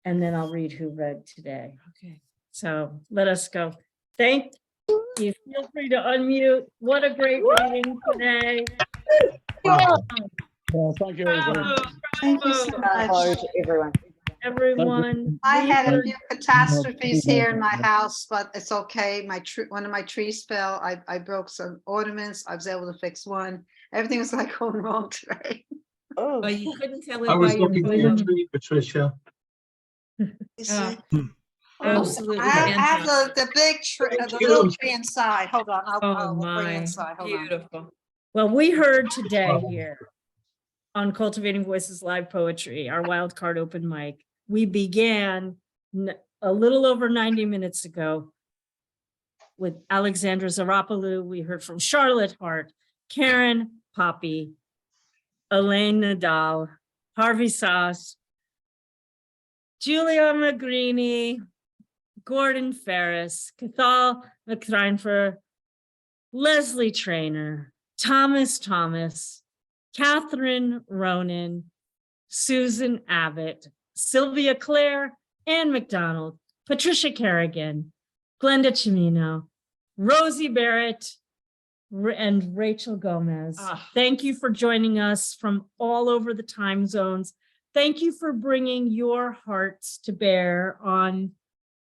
And then I'll read who read today. Okay. So let us go. Thank you. Feel free to unmute. What a great reading today. Well, thank you, everyone. Thank you so Hello much. to everyone. Everyone. I had a we few catastrophes here in my house, but it's okay. One of my trees fell. I broke some ornaments. I was able to fix one. Everything was like going wrong today. Oh, but you couldn't tell it I was by your looking for your voice. tree, Patricia. Absolutely I have fantastic. the big tree, the you. little tree inside. Hold on, Oh I'll bring it my, inside. Hold on. beautiful. Well, we heard today here on Cultivating Voices live poetry, our wild card open mic. We began a little over 90 minutes ago with Alexandra Psarapoulou. We heard from Charlotte Hart, Karen Poppy, Elaine Nadal, Harvey Soss, Giulio Magrini, Gordon Ferris, Cathal Mac Threinfhir, Lesley Traynor, Thomas, Catherine Ronan, Susan Abbott, Sylvia Clare, Anne McDonald, Patricia Carragon, Glenda Cimino, Rosie Barrett, and Rachel Gomez. Thank you for joining us from all over the time zones. Thank you for bringing your hearts to bear on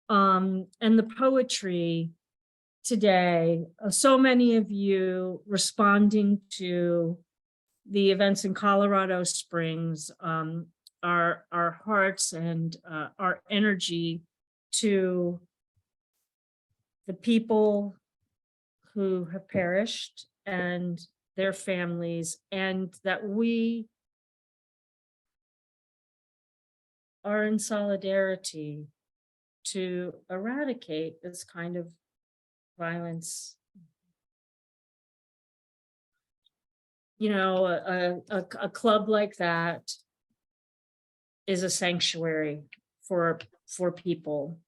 and the poetry today. So many of you responding to the events in Colorado Springs, our hearts and our energy to the people who have perished and their families, and that we are in solidarity to eradicate this kind of violence. You know, a club like that is a sanctuary for people,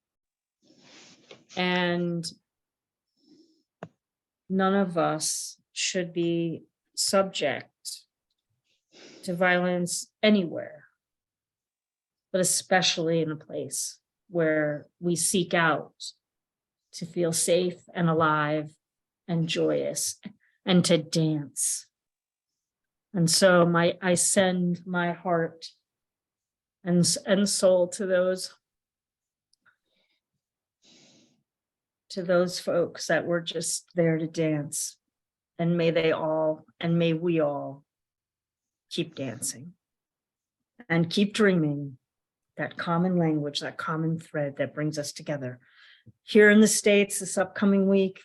and none of us should be subject to violence anywhere, but especially in a place where we seek out to feel safe and alive and joyous and to dance. And so I send my heart and soul to those folks that were just there to dance. And may we all keep dancing and keep dreaming that common language, that common thread that brings us together. Here in the States this upcoming week,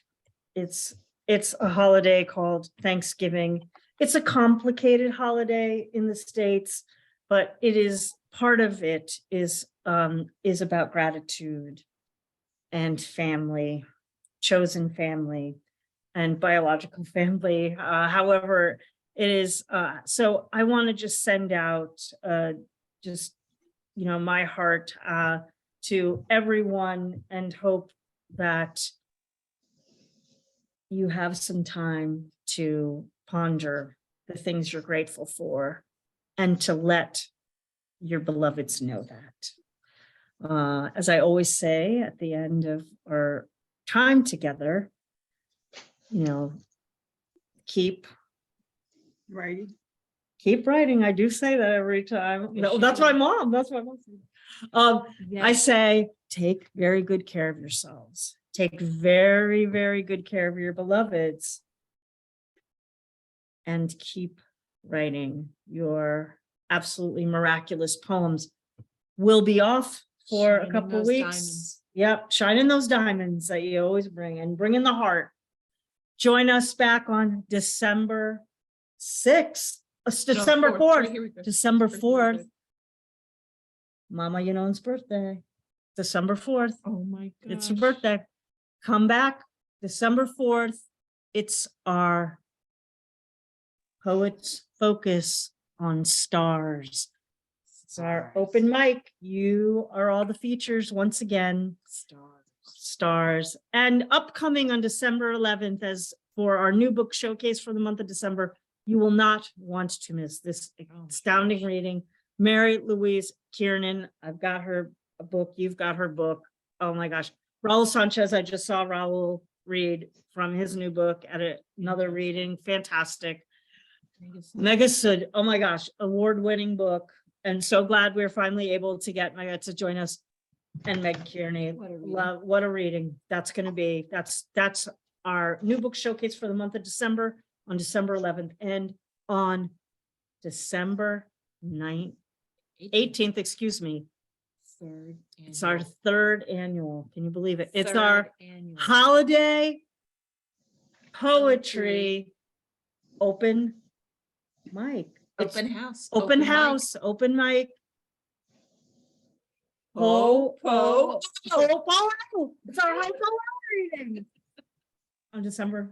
it's a holiday called Thanksgiving. It's a complicated holiday in the States, but it is part of it is about gratitude and family, chosen family and biological family. However, It is, so I want to just send out, just, you know, my heart to everyone and hope that you have some time to ponder the things you're grateful for and to let your beloveds know that. As I always say at the end of our time together, you know, keep writing. Keep writing. I do say that every time. No, that's my mom. That's my mom. I say, take very good care of yourselves. Take very, very good care of your beloveds. And keep writing your absolutely miraculous poems. We'll be off for a couple of weeks. Diamonds. Yep, shine in those diamonds that you always bring, and bring in the heart. Join us back on December 6th. December 4th. December 4th. Mama Yannone's birthday. December 4th. Oh my God. It's her birthday. Come back December 4th. It's our Poets Focus on Stars. It's our open mic. You are all the features once again. Stars. And upcoming on December 11th, as for our new book showcase for the month of December, you will not want to miss this astounding reading. Mary Louise Kiernan. I've got her book. You've got her book. Oh my gosh. Raul Sanchez. I just saw Raul read from his new book at another reading. Fantastic. Mega Sud. Oh my gosh. Award-winning book. And so glad we're finally able to get Mega to join us. And Meg Kearney. What a reading. That's going to be. That's our new book showcase for the month of December on December 11th and on December 18th, excuse me. It's our third annual. Can you believe it? It's our holiday poetry open mic. Open house. Open house, open mic. It's our high reading on December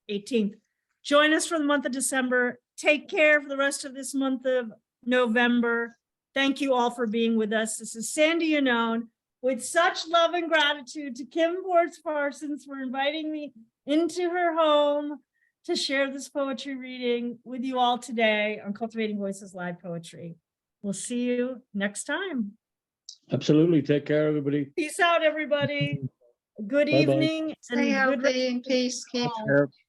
18th. Join us for the month of December. Take care for the rest of this month of November. Thank you all for being with us. This is Sandy Yannone with such love and gratitude to Kim Bortz Parsons for inviting me into her home to share this poetry reading with you all today on Cultivating Voices Live Poetry. We'll see you next time. Absolutely. Take care, everybody. Peace out, everybody. Good Bye-bye. evening. Stay healthy and peace. Keep